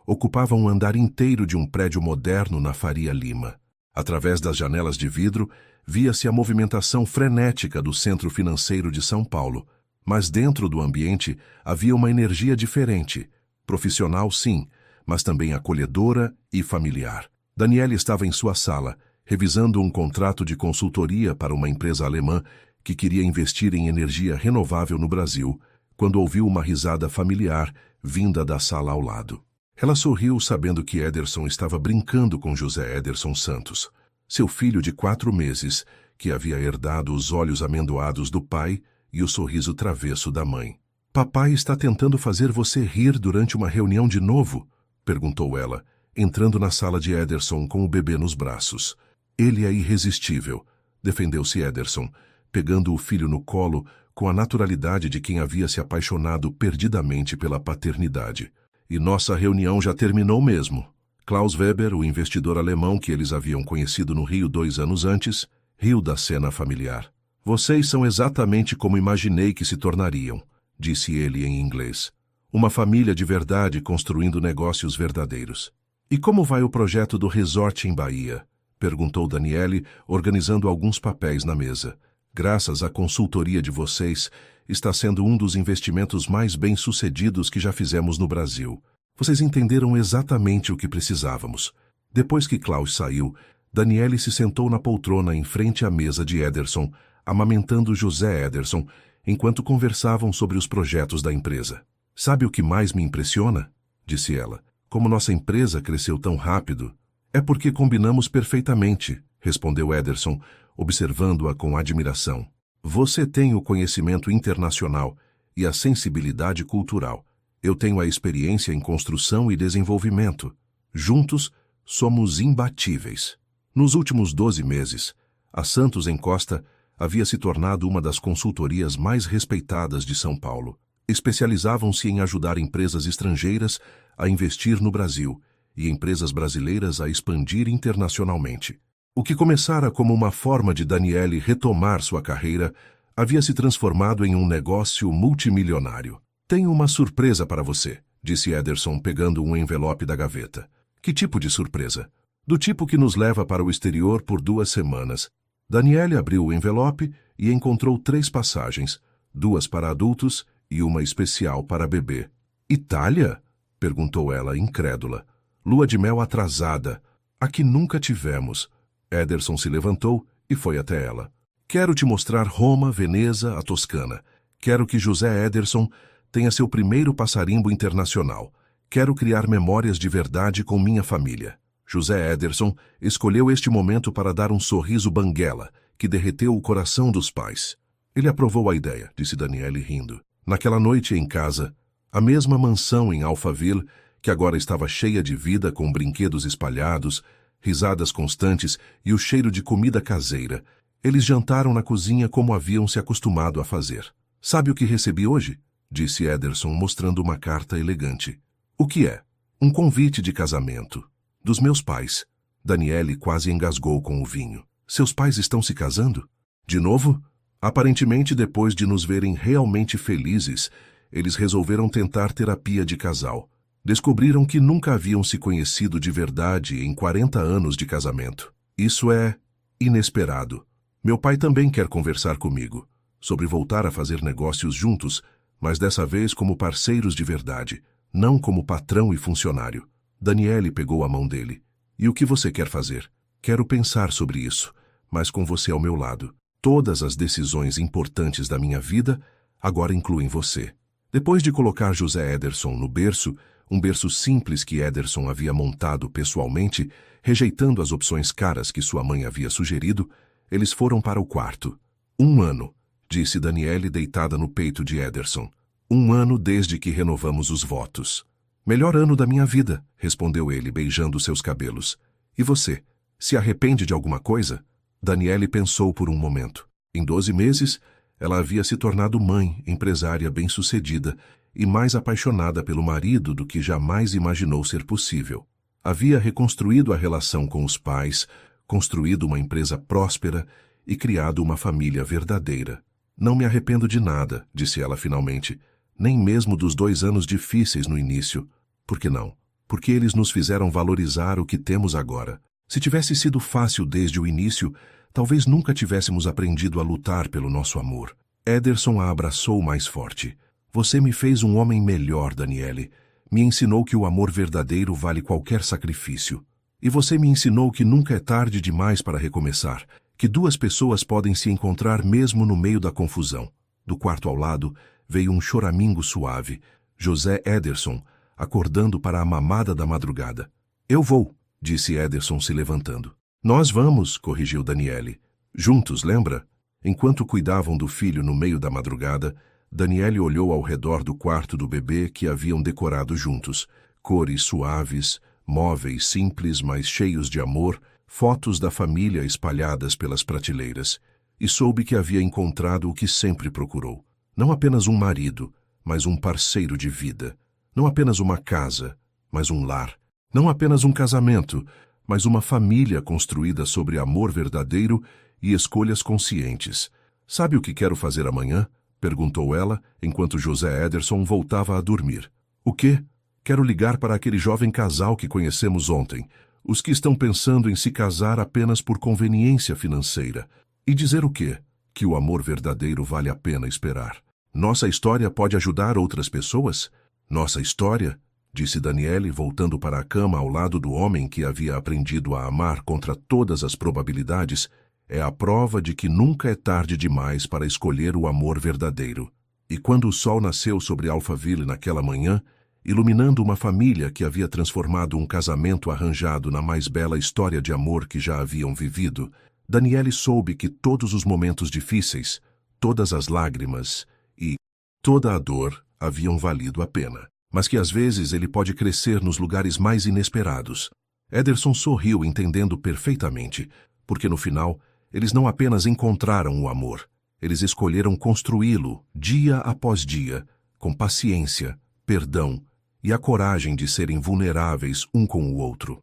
ocupava um andar inteiro de um prédio moderno na Faria Lima. Através das janelas de vidro, via-se a movimentação frenética do centro financeiro de São Paulo, mas dentro do ambiente havia uma energia diferente, profissional sim, mas também acolhedora e familiar. Daniele estava em sua sala, revisando um contrato de consultoria para uma empresa alemã que queria investir em energia renovável no Brasil, quando ouviu uma risada familiar vinda da sala ao lado. Ela sorriu sabendo que Ederson estava brincando com José Ederson Santos, seu filho de 4 meses, que havia herdado os olhos amendoados do pai e o sorriso travesso da mãe. Papai está tentando fazer você rir durante uma reunião de novo? Perguntou ela, entrando na sala de Ederson com o bebê nos braços. Ele é irresistível, defendeu-se Ederson, pegando o filho no colo com a naturalidade de quem havia se apaixonado perdidamente pela paternidade. E nossa reunião já terminou mesmo. Klaus Weber, o investidor alemão que eles haviam conhecido no Rio 2 anos antes, riu da cena familiar. Vocês são exatamente como imaginei que se tornariam, disse ele em inglês. Uma família de verdade construindo negócios verdadeiros. E como vai o projeto do resort em Bahia? Perguntou Daniele, organizando alguns papéis na mesa. Graças à consultoria de vocês, está sendo um dos investimentos mais bem-sucedidos que já fizemos no Brasil. Vocês entenderam exatamente o que precisávamos. Depois que Klaus saiu, Daniele se sentou na poltrona em frente à mesa de Ederson, amamentando José Ederson, enquanto conversavam sobre os projetos da empresa. Sabe o que mais me impressiona? Disse ela. Como nossa empresa cresceu tão rápido. É porque combinamos perfeitamente, respondeu Ederson, observando-a com admiração. Você tem o conhecimento internacional e a sensibilidade cultural. Eu tenho a experiência em construção e desenvolvimento. Juntos, somos imbatíveis. Nos últimos 12 meses, a Santos Encosta havia se tornado uma das consultorias mais respeitadas de São Paulo. Especializavam-se em ajudar empresas estrangeiras a investir no Brasil e empresas brasileiras a expandir internacionalmente. O que começara como uma forma de Daniele retomar sua carreira havia se transformado em um negócio multimilionário. Tenho uma surpresa para você, disse Ederson pegando um envelope da gaveta. Que tipo de surpresa? Do tipo que nos leva para o exterior por 2 semanas. Daniele abriu o envelope e encontrou 3 passagens, 2 para adultos e uma especial para bebê. Itália? Perguntou ela, incrédula. Lua de mel atrasada. A que nunca tivemos. Ederson se levantou e foi até ela. Quero te mostrar Roma, Veneza, a Toscana. Quero que José Ederson tenha seu primeiro passarimbo internacional. Quero criar memórias de verdade com minha família. José Ederson escolheu este momento para dar um sorriso banguela, que derreteu o coração dos pais. Ele aprovou a ideia, disse Daniele rindo. Naquela noite em casa, a mesma mansão em Alphaville, que agora estava cheia de vida com brinquedos espalhados, risadas constantes e o cheiro de comida caseira, eles jantaram na cozinha como haviam se acostumado a fazer. Sabe o que recebi hoje? Disse Ederson, mostrando uma carta elegante. O que é? Um convite de casamento. Dos meus pais. Daniele quase engasgou com o vinho. Seus pais estão se casando? De novo? Aparentemente, depois de nos verem realmente felizes, eles resolveram tentar terapia de casal. Descobriram que nunca haviam se conhecido de verdade em 40 anos de casamento. Isso é inesperado. Meu pai também quer conversar comigo sobre voltar a fazer negócios juntos, mas dessa vez como parceiros de verdade, não como patrão e funcionário. Daniele pegou a mão dele. E o que você quer fazer? Quero pensar sobre isso, mas com você ao meu lado. Todas as decisões importantes da minha vida agora incluem você. Depois de colocar José Ederson no berço, um berço simples que Ederson havia montado pessoalmente, rejeitando as opções caras que sua mãe havia sugerido, eles foram para o quarto. 1 ano, disse Daniele deitada no peito de Ederson. 1 ano desde que renovamos os votos. Melhor ano da minha vida, respondeu ele, beijando seus cabelos. E você, se arrepende de alguma coisa? Daniele pensou por um momento. Em 12 meses, ela havia se tornado mãe, empresária bem-sucedida e mais apaixonada pelo marido do que jamais imaginou ser possível. Havia reconstruído a relação com os pais, construído uma empresa próspera e criado uma família verdadeira. Não me arrependo de nada, disse ela finalmente, nem mesmo dos 2 anos difíceis no início. Por que não? Porque eles nos fizeram valorizar o que temos agora. Se tivesse sido fácil desde o início, talvez nunca tivéssemos aprendido a lutar pelo nosso amor. Ederson a abraçou mais forte. Você me fez um homem melhor, Daniele. Me ensinou que o amor verdadeiro vale qualquer sacrifício. E você me ensinou que nunca é tarde demais para recomeçar, que 2 pessoas podem se encontrar mesmo no meio da confusão. Do quarto ao lado veio um choramingo suave. José Ederson, acordando para a mamada da madrugada. Eu vou, disse Ederson se levantando. Nós vamos, corrigiu Daniele. Juntos, lembra? Enquanto cuidavam do filho no meio da madrugada, Daniele olhou ao redor do quarto do bebê que haviam decorado juntos. Cores suaves, móveis simples, mas cheios de amor, fotos da família espalhadas pelas prateleiras. E soube que havia encontrado o que sempre procurou. Não apenas um marido, mas um parceiro de vida. Não apenas uma casa, mas um lar. Não apenas um casamento, mas uma família construída sobre amor verdadeiro e escolhas conscientes. Sabe o que quero fazer amanhã? Perguntou ela, enquanto José Ederson voltava a dormir. O quê? Quero ligar para aquele jovem casal que conhecemos ontem, os que estão pensando em se casar apenas por conveniência financeira. E dizer o quê? Que o amor verdadeiro vale a pena esperar. Nossa história pode ajudar outras pessoas? Nossa história, disse Daniele, voltando para a cama ao lado do homem que havia aprendido a amar contra todas as probabilidades, é a prova de que nunca é tarde demais para escolher o amor verdadeiro. E quando o sol nasceu sobre Alphaville naquela manhã, iluminando uma família que havia transformado um casamento arranjado na mais bela história de amor que já haviam vivido, Daniele soube que todos os momentos difíceis, todas as lágrimas e toda a dor haviam valido a pena, mas que às vezes ele pode crescer nos lugares mais inesperados. Ederson sorriu, entendendo perfeitamente, porque no final eles não apenas encontraram o amor, eles escolheram construí-lo dia após dia, com paciência, perdão e a coragem de serem vulneráveis um com o outro.